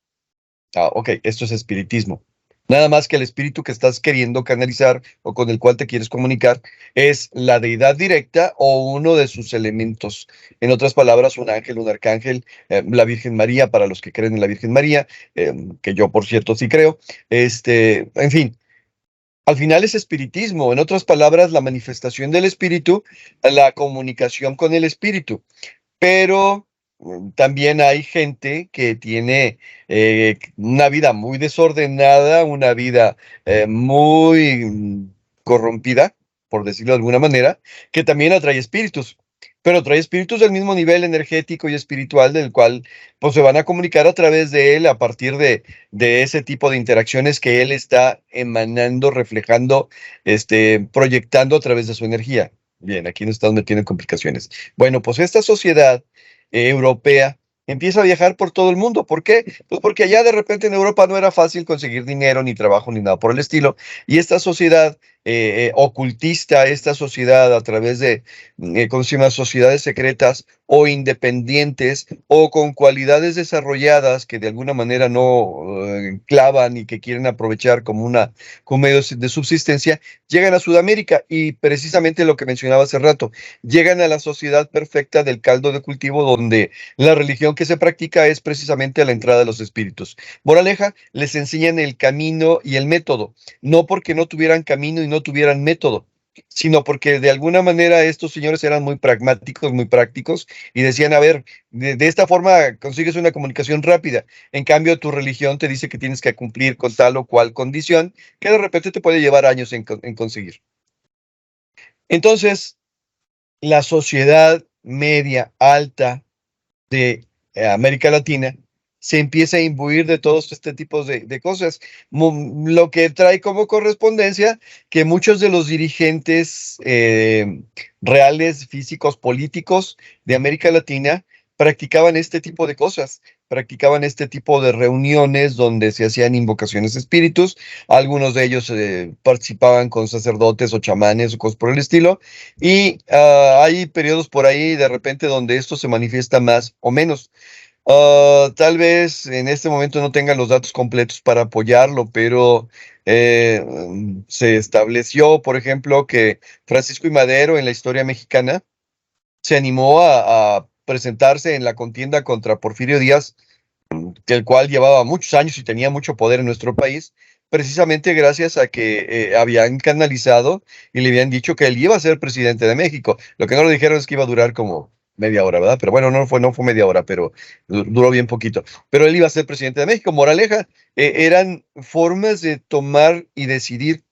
Ah, ok, esto es espiritismo. Nada más que el espíritu que estás queriendo canalizar o con el cual te quieres comunicar es la deidad directa o uno de sus elementos. En otras palabras, un ángel, un arcángel, la Virgen María, para los que creen en la Virgen María, que yo por cierto sí creo. En fin, al final es espiritismo. En otras palabras, la manifestación del espíritu, la comunicación con el espíritu, pero también hay gente que tiene una vida muy desordenada, una vida muy corrompida, por decirlo de alguna manera, que también atrae espíritus, pero trae espíritus del mismo nivel energético y espiritual del cual pues se van a comunicar a través de él a partir de ese tipo de interacciones que él está emanando, reflejando, proyectando a través de su energía. Bien, aquí nos estamos metiendo en complicaciones. Bueno, pues esta sociedad europea empieza a viajar por todo el mundo. ¿Por qué? Pues porque allá de repente en Europa no era fácil conseguir dinero, ni trabajo, ni nada por el estilo. Y esta sociedad ocultista, esta sociedad a través de, ¿cómo se llama? Sociedades secretas o independientes o con cualidades desarrolladas que de alguna manera no clavan y que quieren aprovechar como medio de subsistencia, llegan a Sudamérica y precisamente lo que mencionaba hace rato, llegan a la sociedad perfecta del caldo de cultivo donde la religión que se practica es precisamente la entrada de los espíritus. Moraleja, les enseñan el camino y el método, no porque no tuvieran camino y no tuvieran método, sino porque de alguna manera estos señores eran muy pragmáticos, muy prácticos y decían, a ver, de esta forma consigues una comunicación rápida. En cambio, tu religión te dice que tienes que cumplir con tal o cual condición que de repente te puede llevar años en conseguir. Entonces, la sociedad media alta de América Latina se empieza a imbuir de todos este tipo de cosas. Lo que trae como correspondencia que muchos de los dirigentes reales, físicos, políticos de América Latina practicaban este tipo de cosas, practicaban este tipo de reuniones donde se hacían invocaciones a espíritus. Algunos de ellos participaban con sacerdotes o chamanes o cosas por el estilo, y hay periodos por ahí de repente donde esto se manifiesta más o menos. Tal vez en este momento no tengan los datos completos para apoyarlo, pero se estableció, por ejemplo, que Francisco I. Madero en la historia mexicana se animó a presentarse en la contienda contra Porfirio Díaz, que el cual llevaba muchos años y tenía mucho poder en nuestro país, precisamente gracias a que habían canalizado y le habían dicho que él iba a ser presidente de México. Lo que no le dijeron es que iba a durar como media hora, ¿verdad? Pero bueno, no fue media hora, pero duró bien poquito. Pero él iba a ser presidente de México. Moraleja, eran formas de tomar y decidir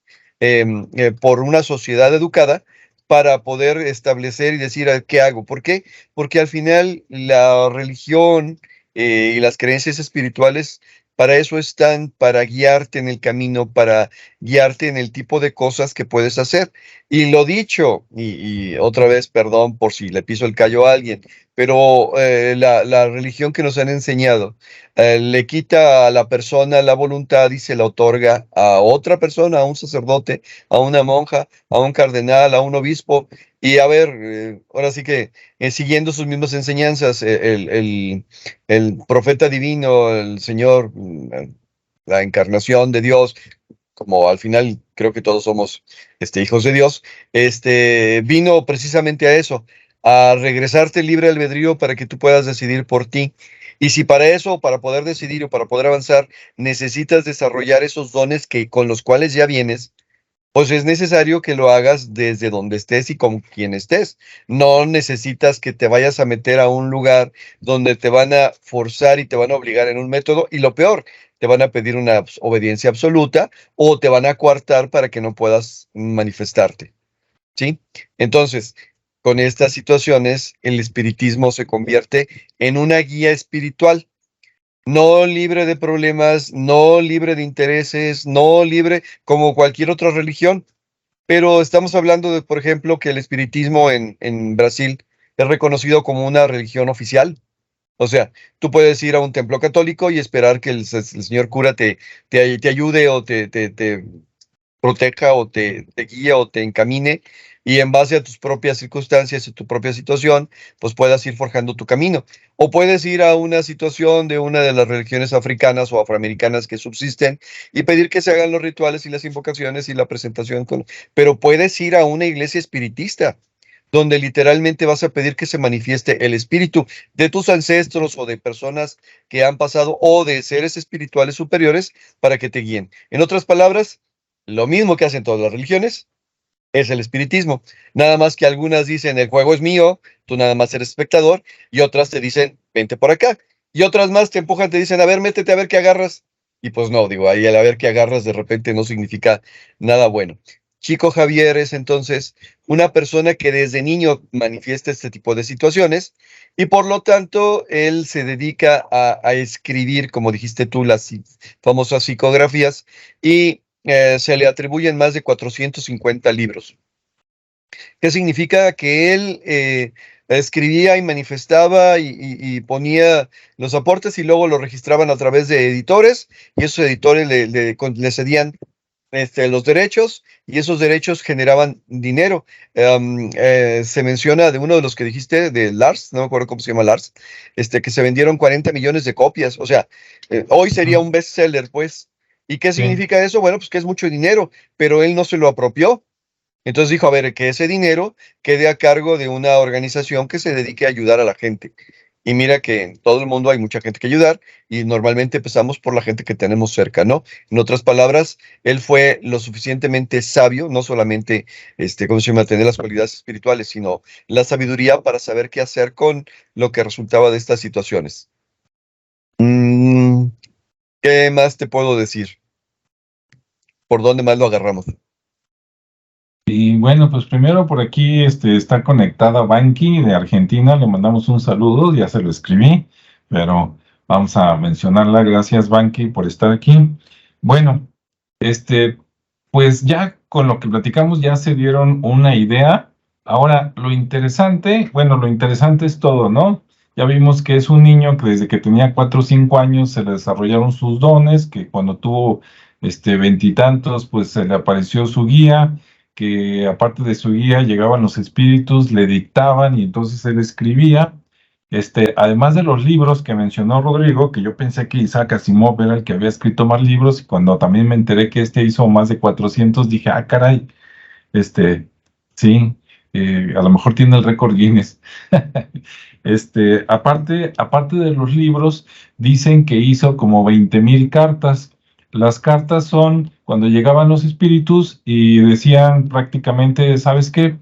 por una sociedad educada para poder establecer y decir qué hago. ¿Por qué? Porque al final la religión y las creencias espirituales para eso están, para guiarte en el camino, para guiarte en el tipo de cosas que puedes hacer. Y lo dicho, y otra vez, perdón por si le piso el callo a alguien, pero la religión que nos han enseñado le quita a la persona la voluntad y se la otorga a otra persona, a un sacerdote, a una monja, a un cardenal, a un obispo. Y a ver, ahora sí que siguiendo sus mismas enseñanzas, el profeta divino, el Señor, la encarnación de Dios, como al final creo que todos somos hijos de Dios, vino precisamente a eso, a regresarte libre albedrío para que tú puedas decidir por ti. Y si para eso, para poder decidir o para poder avanzar, necesitas desarrollar esos dones con los cuales ya vienes, pues es necesario que lo hagas desde donde estés y con quien estés. No necesitas que te vayas a meter a un lugar donde te van a forzar y te van a obligar en un método. Y lo peor, te van a pedir una obediencia absoluta o te van a coartar para que no puedas manifestarte. ¿Sí? Entonces, con estas situaciones, el espiritismo se convierte en una guía espiritual. No libre de problemas, no libre de intereses, no libre como cualquier otra religión, pero estamos hablando de, por ejemplo, que el espiritismo en Brasil es reconocido como una religión oficial. O sea, tú puedes ir a un templo católico y esperar que el señor cura te ayude o te proteja o te guíe o te encamine, y en base a tus propias circunstancias y tu propia situación, pues puedas ir forjando tu camino. O puedes ir a una situación de una de las religiones africanas o afroamericanas que subsisten y pedir que se hagan los rituales y las invocaciones y la presentación Pero puedes ir a una iglesia espiritista, donde literalmente vas a pedir que se manifieste el espíritu de tus ancestros o de personas que han pasado o de seres espirituales superiores para que te guíen. En otras palabras, lo mismo que hacen todas las religiones es el espiritismo. Nada más que algunas dicen, el juego es mío, tú nada más eres espectador, y otras te dicen, vente por acá. Y otras más te empujan, te dicen, a ver, métete a ver qué agarras. Y pues no, digo, ahí el a ver qué agarras de repente no significa nada bueno. Chico Javier es entonces una persona que desde niño manifiesta este tipo de situaciones y por lo tanto él se dedica a escribir, como dijiste tú, las famosas psicografías, y se le atribuyen más de 450 libros. ¿Qué significa? Que él escribía y manifestaba y ponía los aportes y luego lo registraban a través de editores, y esos editores le cedían los derechos, y esos derechos generaban dinero. Se menciona de uno de los que dijiste, de Lars, no me acuerdo cómo se llama Lars, que se vendieron 40 millones de copias. O sea, hoy sería un bestseller, pues. ¿Y qué Sí. significa eso? Bueno, pues que es mucho dinero, pero él no se lo apropió. Entonces dijo, a ver, que ese dinero quede a cargo de una organización que se dedique a ayudar a la gente. Y mira que en todo el mundo hay mucha gente que ayudar, y normalmente empezamos por la gente que tenemos cerca, ¿no? En otras palabras, él fue lo suficientemente sabio, no solamente, ¿cómo se llama?, tener las cualidades espirituales, sino la sabiduría para saber qué hacer con lo que resultaba de estas situaciones. Mm, ¿Qué más te puedo decir? ¿Por dónde más lo agarramos? Y bueno, pues primero por aquí está conectada Banky de Argentina, le mandamos un saludo, ya se lo escribí, pero Vamos a mencionarla. Gracias, Banky, por estar aquí. Bueno, este, pues ya con lo que platicamos ya se dieron una idea. Ahora, lo interesante es todo, ¿no? Ya vimos que es un niño que desde que tenía 4 o 5 años se le desarrollaron sus dones, que cuando tuvo veintitantos, pues se le apareció su guía, que aparte de su guía llegaban los espíritus, le dictaban y entonces él escribía. Además de los libros que mencionó Rodrigo, que yo pensé que Isaac Asimov era el que había escrito más libros, y cuando también me enteré que hizo más de 400, dije, ah, caray, este, sí, a lo mejor tiene el récord Guinness. Aparte de los libros, dicen que hizo como 20,000 cartas. Las cartas son cuando llegaban los espíritus y decían prácticamente, ¿sabes qué?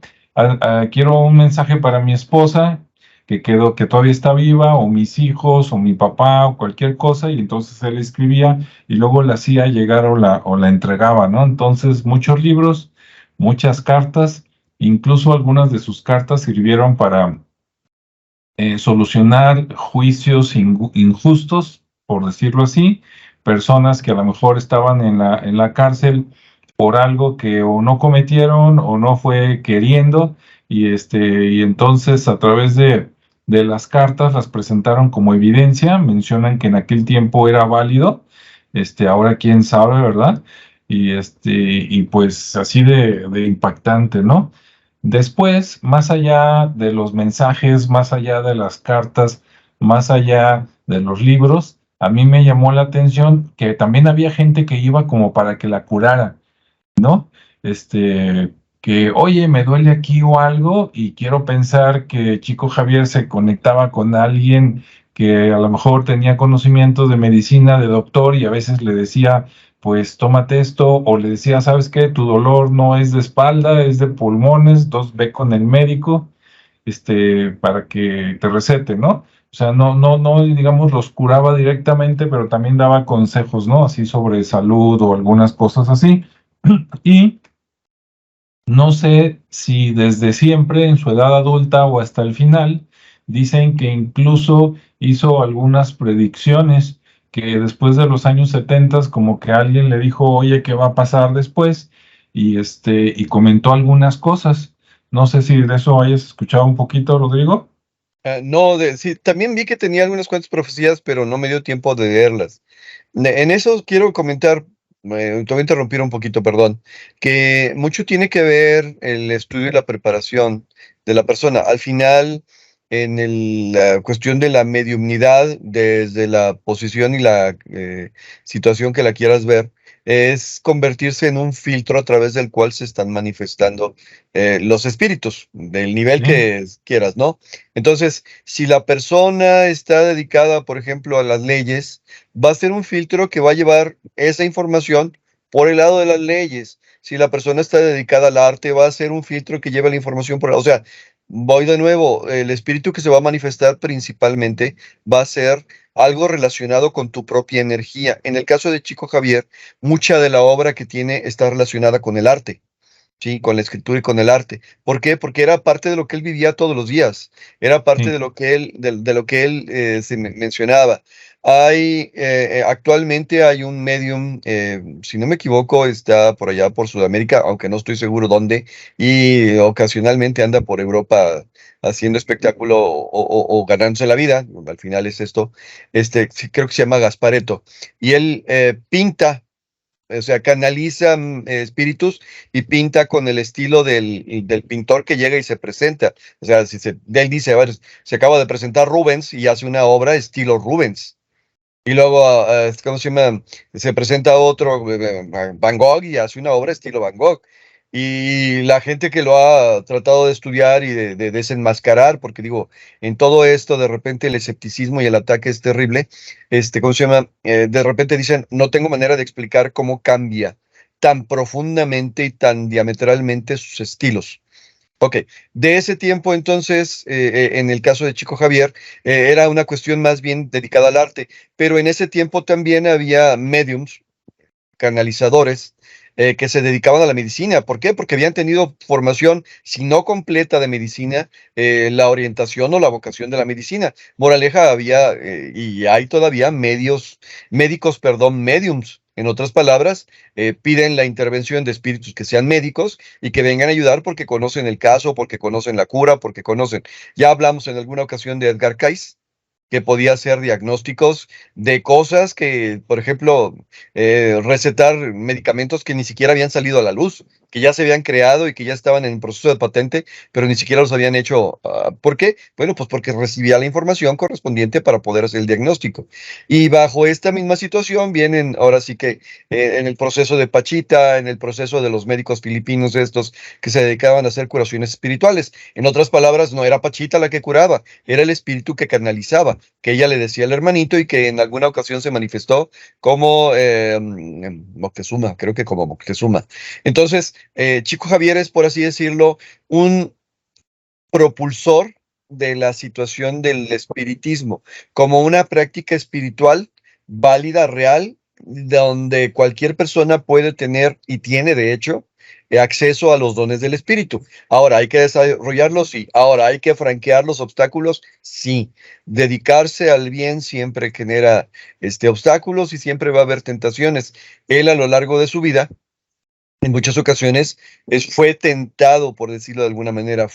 Quiero un mensaje para mi esposa que todavía está viva, o mis hijos, o mi papá, o cualquier cosa, y entonces él escribía y luego la hacía llegar o la entregaba, ¿no? Entonces, muchos libros, muchas cartas, incluso algunas de sus cartas sirvieron para solucionar juicios injustos, por decirlo así, personas que a lo mejor estaban en la cárcel por algo que o no cometieron o no fue queriendo, y entonces a través de las cartas las presentaron como evidencia, mencionan que en aquel tiempo era válido, ahora quién sabe, ¿verdad? Y pues así de impactante, ¿no? Después, más allá de los mensajes, más allá de las cartas, más allá de los libros, a mí me llamó la atención que también había gente que iba como para que la curara, ¿no? Que, oye, me duele aquí o algo, y quiero pensar que Chico Javier se conectaba con alguien que a lo mejor tenía conocimientos de medicina, de doctor, y a veces le decía, pues tómate esto, o le decía, ¿sabes qué? Tu dolor no es de espalda, es de pulmones, entonces ve con el médico, para que te recete, ¿no? O sea, no, digamos, los curaba directamente, pero también daba consejos, ¿no? Así sobre salud o algunas cosas así. Y no sé si desde siempre, en su edad adulta o hasta el final, dicen que incluso hizo algunas predicciones que después de los años 70, como que alguien le dijo, oye, ¿qué va a pasar después? Y comentó algunas cosas. No sé si de eso hayas escuchado un poquito, Rodrigo. No, sí, también vi que tenía algunas cuantas profecías, pero no me dio tiempo de leerlas. En eso quiero comentar, te voy a interrumpir un poquito, perdón, que mucho tiene que ver el estudio y la preparación de la persona. Al final, en la cuestión de la mediumnidad, desde la posición y la situación que la quieras ver, es convertirse en un filtro a través del cual se están manifestando los espíritus, del nivel Sí, que quieras, ¿no? Entonces, si la persona está dedicada, por ejemplo, a las leyes, va a ser un filtro que va a llevar esa información por el lado de las leyes. Si la persona está dedicada al arte, va a ser un filtro que lleva la información por el lado. O sea, voy de nuevo, el espíritu que se va a manifestar principalmente va a ser algo relacionado con tu propia energía. En el caso de Chico Javier, mucha de la obra que tiene está relacionada con el arte. Sí, con la escritura y con el arte. ¿Por qué? Porque era parte de lo que él vivía todos los días. Era parte sí, de lo que él mencionaba. Actualmente hay un medium, si no me equivoco, está por allá por Sudamérica, aunque no estoy seguro dónde, y ocasionalmente anda por Europa haciendo espectáculo o ganándose la vida. Al final es esto. Sí, creo que se llama Gaspareto. Y él pinta, o sea, canaliza espíritus y pinta con el estilo del pintor que llega y se presenta. O sea, él dice, a ver, se acaba de presentar Rubens y hace una obra estilo Rubens. Y luego, ¿cómo se llama? Se presenta otro, Van Gogh, y hace una obra estilo Van Gogh. Y la gente que lo ha tratado de estudiar y de desenmascarar, porque digo, en todo esto de repente el escepticismo y el ataque es terrible, ¿cómo se llama? De repente dicen, no tengo manera de explicar cómo cambia tan profundamente y tan diametralmente sus estilos. Ok, de ese tiempo entonces, en el caso de Chico Javier, era una cuestión más bien dedicada al arte, pero en ese tiempo también había mediums, canalizadores, que se dedicaban a la medicina. ¿Por qué? Porque habían tenido formación, si no completa de medicina, la orientación o la vocación de la medicina. Moraleja, había y hay todavía médicos, perdón, médiums. En otras palabras, piden la intervención de espíritus que sean médicos y que vengan a ayudar porque conocen el caso, porque conocen la cura, porque conocen. Ya hablamos en alguna ocasión de Edgar Cayce, que podía hacer diagnósticos de cosas que, por ejemplo, recetar medicamentos que ni siquiera habían salido a la luz, que ya se habían creado y que ya estaban en proceso de patente, pero ni siquiera los habían hecho. ¿Por qué? Bueno, pues porque recibía la información correspondiente para poder hacer el diagnóstico. Y bajo esta misma situación vienen, ahora sí que en el proceso de Pachita, en el proceso de los médicos filipinos estos que se dedicaban a hacer curaciones espirituales. En otras palabras, no era Pachita la que curaba, era el espíritu que canalizaba, que ella le decía al hermanito y que en alguna ocasión se manifestó como Moctezuma, creo que como Moctezuma. Entonces, Chico Javier es, por así decirlo, un propulsor de la situación del espiritismo, como una práctica espiritual válida, real, donde cualquier persona puede tener y tiene, de hecho, acceso a los dones del espíritu. Ahora, ¿hay que desarrollarlos? Sí. Ahora, ¿hay que franquear los obstáculos? Sí. Dedicarse al bien siempre genera obstáculos y siempre va a haber tentaciones. Él, a lo largo de su vida, en muchas ocasiones fue tentado, por decirlo de alguna manera,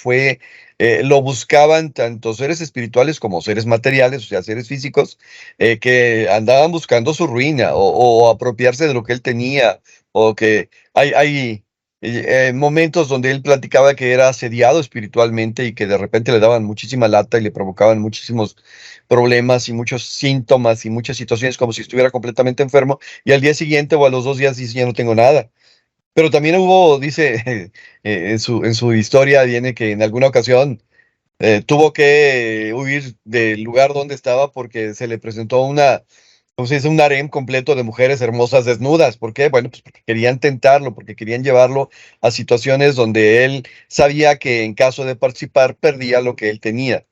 lo buscaban tanto seres espirituales como seres materiales, o sea, seres físicos, que andaban buscando su ruina o apropiarse de lo que él tenía, o que hay momentos donde él platicaba que era asediado espiritualmente y que de repente le daban muchísima lata y le provocaban muchísimos problemas y muchos síntomas y muchas situaciones como si estuviera completamente enfermo, y al día siguiente o a los 2 días dice, ya no tengo nada. Pero también hubo, dice, en su historia viene que en alguna ocasión tuvo que huir del lugar donde estaba porque se le presentó ¿cómo se dice? Un harem completo de mujeres hermosas desnudas. ¿Por qué? Bueno, pues porque querían tentarlo, porque querían llevarlo a situaciones donde él sabía que en caso de participar perdía lo que él tenía.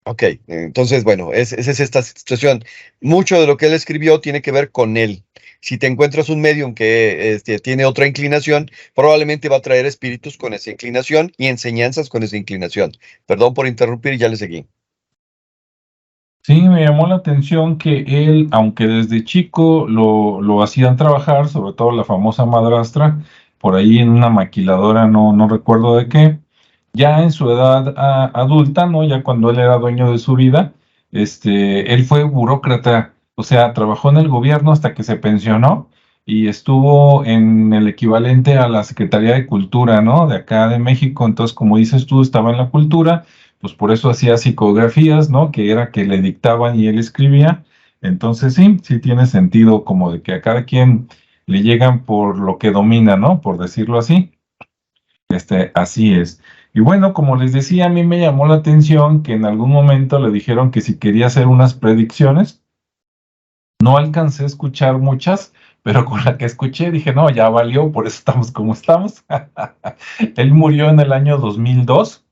Ok, entonces, bueno, esa es esta situación. Mucho de lo que él escribió tiene que ver con él. Si te encuentras un medium que tiene otra inclinación, probablemente va a traer espíritus con esa inclinación y enseñanzas con esa inclinación. Perdón por interrumpir, ya le seguí. Sí, me llamó la atención que él, aunque desde chico lo hacían trabajar, sobre todo la famosa madrastra, por ahí en una maquiladora, no recuerdo de qué, ya en su edad adulta, ¿no? Ya cuando él era dueño de su vida, él fue burócrata, o sea, trabajó en el gobierno hasta que se pensionó y estuvo en el equivalente a la Secretaría de Cultura, ¿no? De acá de México. Entonces, como dices tú, estaba en la cultura, pues por eso hacía psicografías, ¿no? Que era que le dictaban y él escribía. Entonces sí tiene sentido como de que a cada quien le llegan por lo que domina, ¿no? Por decirlo así. Así es. Y bueno, como les decía, a mí me llamó la atención que en algún momento le dijeron que si quería hacer unas predicciones, no alcancé a escuchar muchas, pero con la que escuché dije, no, ya valió, por eso estamos como estamos. Él murió en el año 2002.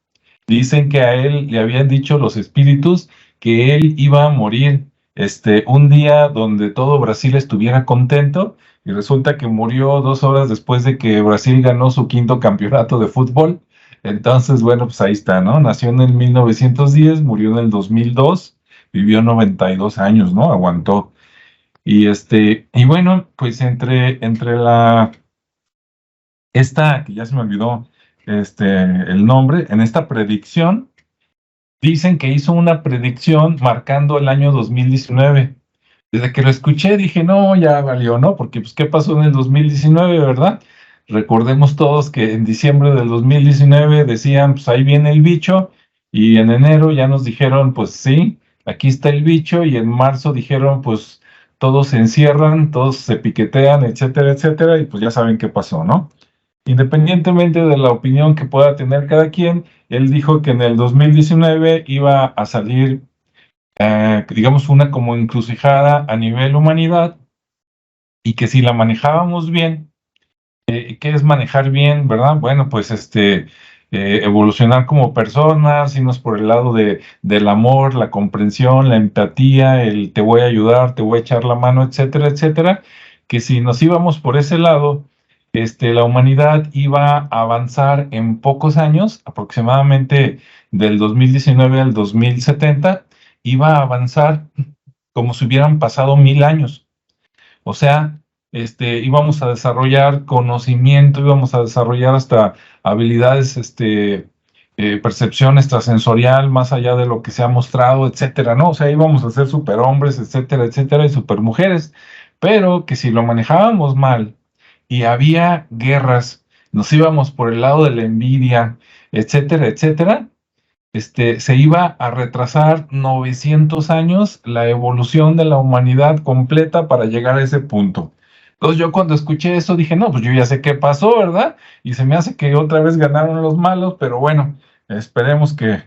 Dicen que a él le habían dicho los espíritus que él iba a morir un día donde todo Brasil estuviera contento, y resulta que murió 2 horas después de que Brasil ganó su quinto campeonato de fútbol. Entonces, bueno, pues ahí está, ¿no? Nació en el 1910, murió en el 2002, vivió 92 años, ¿no? Aguantó. Y bueno, pues esta, que ya se me olvidó, el nombre, en esta predicción, dicen que hizo una predicción marcando el año 2019. Desde que lo escuché dije, no, ya valió, ¿no? Porque, pues, ¿qué pasó en el 2019, verdad? Recordemos todos que en diciembre del 2019 decían, pues ahí viene el bicho, y en enero ya nos dijeron, pues sí, aquí está el bicho, y en marzo dijeron, pues todos se encierran, todos se piquetean, etcétera, etcétera, y pues ya saben qué pasó, ¿no? Independientemente de la opinión que pueda tener cada quien, él dijo que en el 2019 iba a salir, digamos, una como encrucijada a nivel humanidad, y que si la manejábamos bien, ¿qué es manejar bien, verdad? Bueno, pues evolucionar como personas, irnos por el lado del amor, la comprensión, la empatía, el te voy a ayudar, te voy a echar la mano, etcétera, etcétera, que si nos íbamos por ese lado, la humanidad iba a avanzar en pocos años, aproximadamente del 2019 al 2070, iba a avanzar como si hubieran pasado 1000 años. O sea, íbamos a desarrollar conocimiento, íbamos a desarrollar hasta habilidades, percepción extrasensorial, más allá de lo que se ha mostrado, etcétera, ¿no? O sea, íbamos a ser superhombres, etcétera, etcétera, y supermujeres, pero que si lo manejábamos mal y había guerras, nos íbamos por el lado de la envidia, etcétera, etcétera, se iba a retrasar 900 años la evolución de la humanidad completa para llegar a ese punto. Entonces yo cuando escuché eso dije, no, pues yo ya sé qué pasó, ¿verdad? Y se me hace que otra vez ganaron los malos, pero bueno, esperemos que,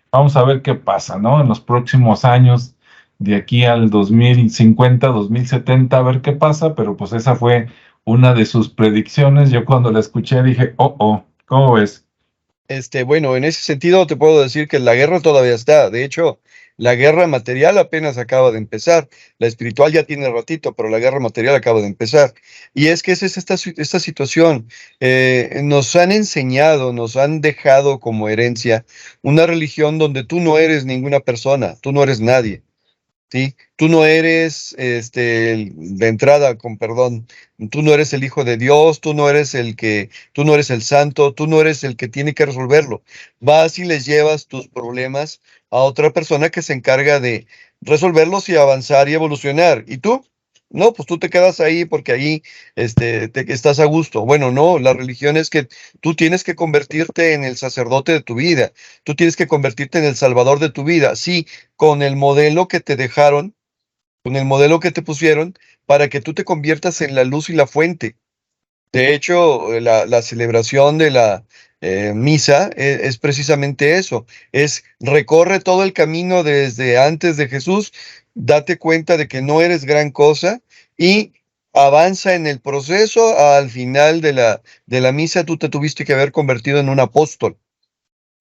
vamos a ver qué pasa, ¿no? En los próximos años, de aquí al 2050, 2070, a ver qué pasa, pero pues esa fue una de sus predicciones. Yo cuando la escuché dije, oh, ¿cómo ves? Bueno, en ese sentido te puedo decir que la guerra todavía está. De hecho, la guerra material apenas acaba de empezar. La espiritual ya tiene ratito, pero la guerra material acaba de empezar. Y es que esa es esta situación. Nos han enseñado, nos han dejado como herencia una religión donde tú no eres ninguna persona, tú no eres nadie. ¿Sí? Tú no eres, de entrada, con perdón, tú no eres el Hijo de Dios, tú no eres el Santo, tú no eres el que tiene que resolverlo. Vas y les llevas tus problemas a otra persona que se encarga de resolverlos y avanzar y evolucionar. ¿Y tú? No, pues tú te quedas ahí porque ahí, estás a gusto. Bueno, no, la religión es que tú tienes que convertirte en el sacerdote de tu vida, tú tienes que convertirte en el salvador de tu vida. Sí, con el modelo que te dejaron, con el modelo que te pusieron, para que tú te conviertas en la luz y la fuente. De hecho, la celebración de la misa es precisamente eso, es recorre todo el camino desde antes de Jesús, date cuenta de que no eres gran cosa y avanza en el proceso. Al final de la misa tú te tuviste que haber convertido en un apóstol.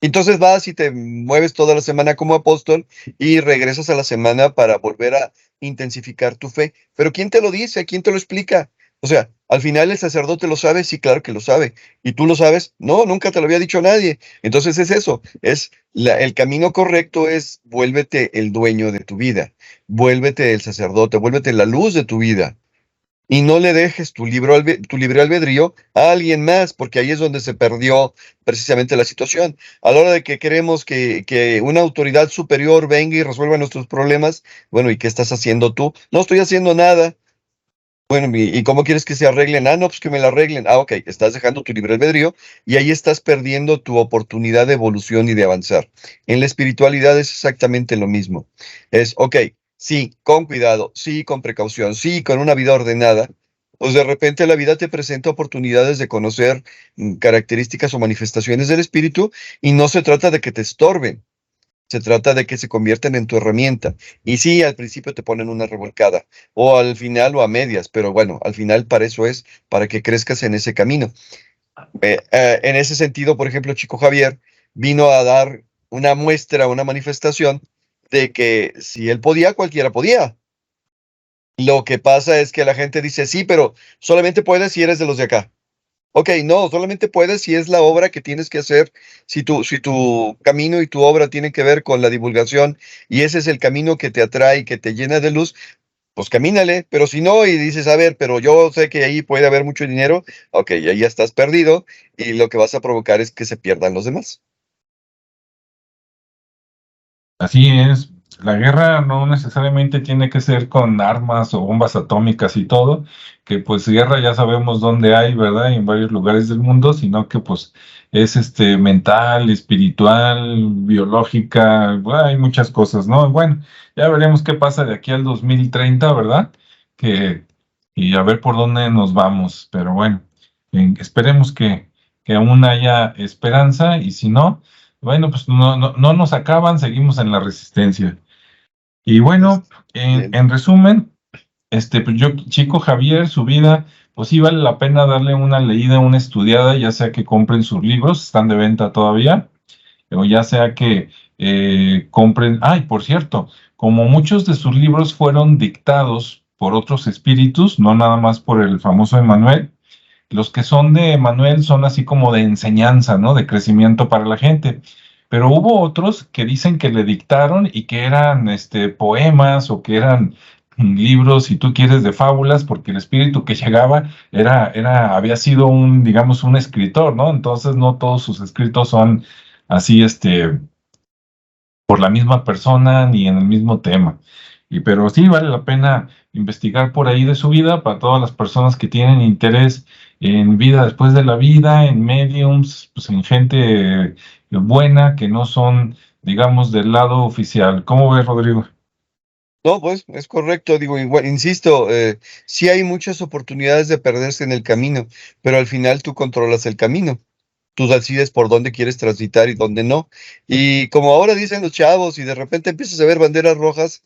Entonces vas y te mueves toda la semana como apóstol y regresas a la semana para volver a intensificar tu fe. Pero ¿quién te lo dice? ¿Quién te lo explica? O sea, al final el sacerdote lo sabe, sí, claro que lo sabe. ¿Y tú lo sabes? No, nunca te lo había dicho nadie. Entonces es eso, el camino correcto es vuélvete el dueño de tu vida, vuélvete el sacerdote, vuélvete la luz de tu vida. Y no le dejes tu libre albedrío a alguien más, porque ahí es donde se perdió precisamente la situación. A la hora de que queremos que una autoridad superior venga y resuelva nuestros problemas, bueno, ¿y qué estás haciendo tú? No estoy haciendo nada. Bueno, ¿y cómo quieres que se arreglen? Ah, no, pues que me la arreglen. Ah, ok, estás dejando tu libre albedrío y ahí estás perdiendo tu oportunidad de evolución y de avanzar. En la espiritualidad es exactamente lo mismo. Es, ok, sí, con cuidado, sí, con precaución, sí, con una vida ordenada. Pues de repente la vida te presenta oportunidades de conocer características o manifestaciones del espíritu y no se trata de que te estorben. Se trata de que se convierten en tu herramienta. Y sí, al principio te ponen una revolcada, o al final o a medias, pero bueno, al final para eso es, para que crezcas en ese camino. En ese sentido, por ejemplo, Chico Javier vino a dar una muestra, una manifestación de que si él podía, cualquiera podía. Lo que pasa es que la gente dice, sí, pero solamente puedes si eres de los de acá. Ok, no, solamente puedes si es la obra que tienes que hacer, si tu camino y tu obra tienen que ver con la divulgación y ese es el camino que te atrae, que te llena de luz, pues camínale, pero si no y dices, a ver, pero yo sé que ahí puede haber mucho dinero, ok, ahí ya estás perdido y lo que vas a provocar es que se pierdan los demás. Así es, la guerra no necesariamente tiene que ser con armas o bombas atómicas y todo, que pues guerra ya sabemos dónde hay, ¿verdad? En varios lugares del mundo, sino que pues es mental, espiritual, biológica, bueno, hay muchas cosas, ¿no? Bueno, ya veremos qué pasa de aquí al 2030, ¿verdad? Que, y a ver por dónde nos vamos, pero bueno, esperemos que aún haya esperanza y si no. Bueno, pues no nos acaban, seguimos en la resistencia. Y Es- bueno, Bien. en resumen, pues yo, Chico Javier, su vida, pues sí vale la pena darle una leída, una estudiada, ya sea que compren sus libros, están de venta todavía, o ya sea que compren, ay, por cierto, como muchos de sus libros fueron dictados por otros espíritus, no nada más por el famoso Emmanuel, los que son de Manuel son así como de enseñanza, ¿no? De crecimiento para la gente. Pero hubo otros que dicen que le dictaron y que eran poemas o que eran libros, si tú quieres, de fábulas, porque el espíritu que llegaba había sido digamos, un escritor, ¿no? Entonces no todos sus escritos son así, por la misma persona ni en el mismo tema. Pero sí vale la pena investigar por ahí de su vida para todas las personas que tienen interés en vida después de la vida, en mediums, pues en gente buena que no son, digamos, del lado oficial. ¿Cómo ves, Rodrigo? No, pues es correcto, digo, igual, insisto, sí hay muchas oportunidades de perderse en el camino, pero al final tú controlas el camino. Tú decides por dónde quieres transitar y dónde no. Y como ahora dicen los chavos, y de repente empiezas a ver banderas rojas,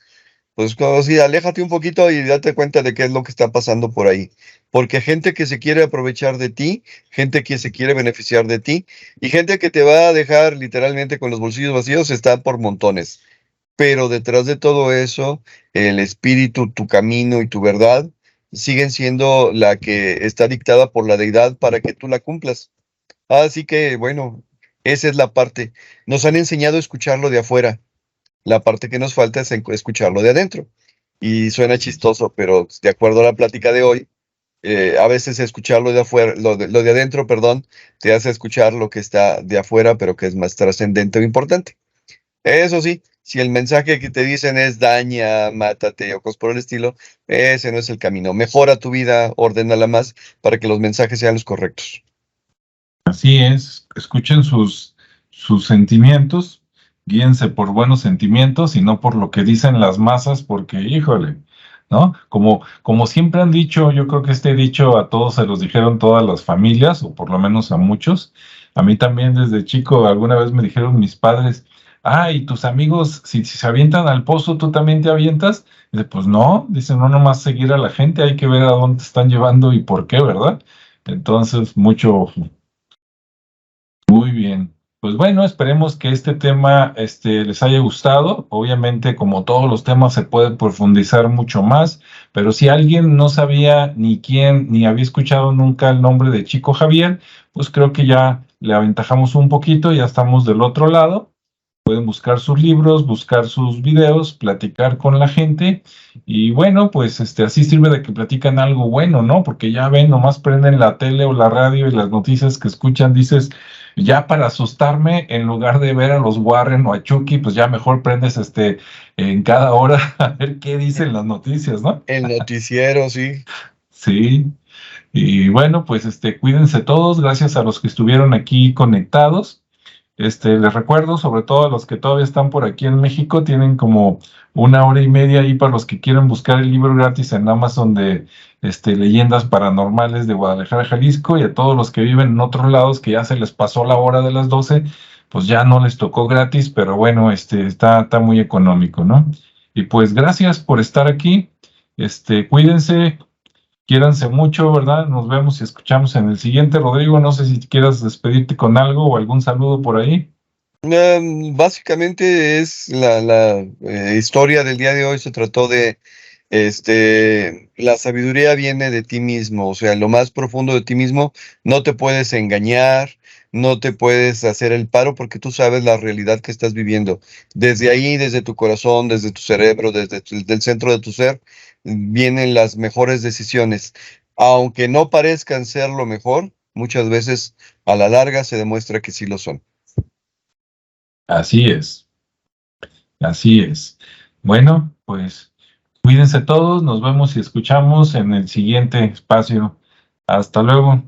pues como si aléjate un poquito y date cuenta de qué es lo que está pasando por ahí. Porque gente que se quiere aprovechar de ti, gente que se quiere beneficiar de ti, y gente que te va a dejar literalmente con los bolsillos vacíos, está por montones. Pero detrás de todo eso, el espíritu, tu camino y tu verdad siguen siendo la que está dictada por la deidad para que tú la cumplas. Así que, bueno, esa es la parte. Nos han enseñado a escucharlo de afuera. La parte que nos falta es escucharlo de adentro. Y suena chistoso, pero de acuerdo a la plática de hoy, a veces escucharlo de afuera, lo de adentro, perdón, te hace escuchar lo que está de afuera, pero que es más trascendente o importante. Eso sí, si el mensaje que te dicen es daña, mátate o cosas por el estilo, ese no es el camino. Mejora tu vida, ordénala más para que los mensajes sean los correctos. Así es, escuchen sus sentimientos, guíense por buenos sentimientos y no por lo que dicen las masas, porque, híjole, ¿no? Como siempre han dicho, yo creo que este dicho a todos se los dijeron todas las familias, o por lo menos a muchos. A mí también desde chico alguna vez me dijeron mis padres, ah, y tus amigos, si se avientan al pozo, ¿tú también te avientas? Dice, pues no, dice, no nomás seguir a la gente, hay que ver a dónde te están llevando y por qué, ¿verdad? Entonces, mucho. Muy bien. Pues bueno, esperemos que este tema les haya gustado. Obviamente, como todos los temas, se puede profundizar mucho más, pero si alguien no sabía ni quién, ni había escuchado nunca el nombre de Chico Javier, pues creo que ya le aventajamos un poquito, ya estamos del otro lado. Pueden buscar sus libros, buscar sus videos, platicar con la gente y bueno, pues así sirve de que platican algo bueno, ¿no? Porque ya ven, nomás prenden la tele o la radio y las noticias que escuchan, dices, ya para asustarme, en lugar de ver a los Warren o a Chucky, pues ya mejor prendes en cada hora a ver qué dicen las noticias, ¿no? El noticiero, sí. Sí. Y bueno, pues cuídense todos, gracias a los que estuvieron aquí conectados. Les recuerdo, sobre todo a los que todavía están por aquí en México, tienen como 1 hora y media ahí para los que quieren buscar el libro gratis en Amazon de Leyendas Paranormales de Guadalajara, Jalisco, y a todos los que viven en otros lados que ya se les pasó la hora de las 12, pues ya no les tocó gratis, pero bueno, está muy económico, ¿no? Y pues gracias por estar aquí, cuídense, quiéranse mucho, ¿verdad? Nos vemos y escuchamos en el siguiente. Rodrigo, no sé si quieras despedirte con algo o algún saludo por ahí. Básicamente es la historia del día de hoy se trató de, la sabiduría viene de ti mismo, o sea, lo más profundo de ti mismo, no te puedes engañar, no te puedes hacer el paro porque tú sabes la realidad que estás viviendo. Desde ahí, desde tu corazón, desde tu cerebro, del centro de tu ser, vienen las mejores decisiones. Aunque no parezcan ser lo mejor, muchas veces a la larga se demuestra que sí lo son. Así es, así es. Bueno, pues cuídense todos, nos vemos y escuchamos en el siguiente espacio. Hasta luego.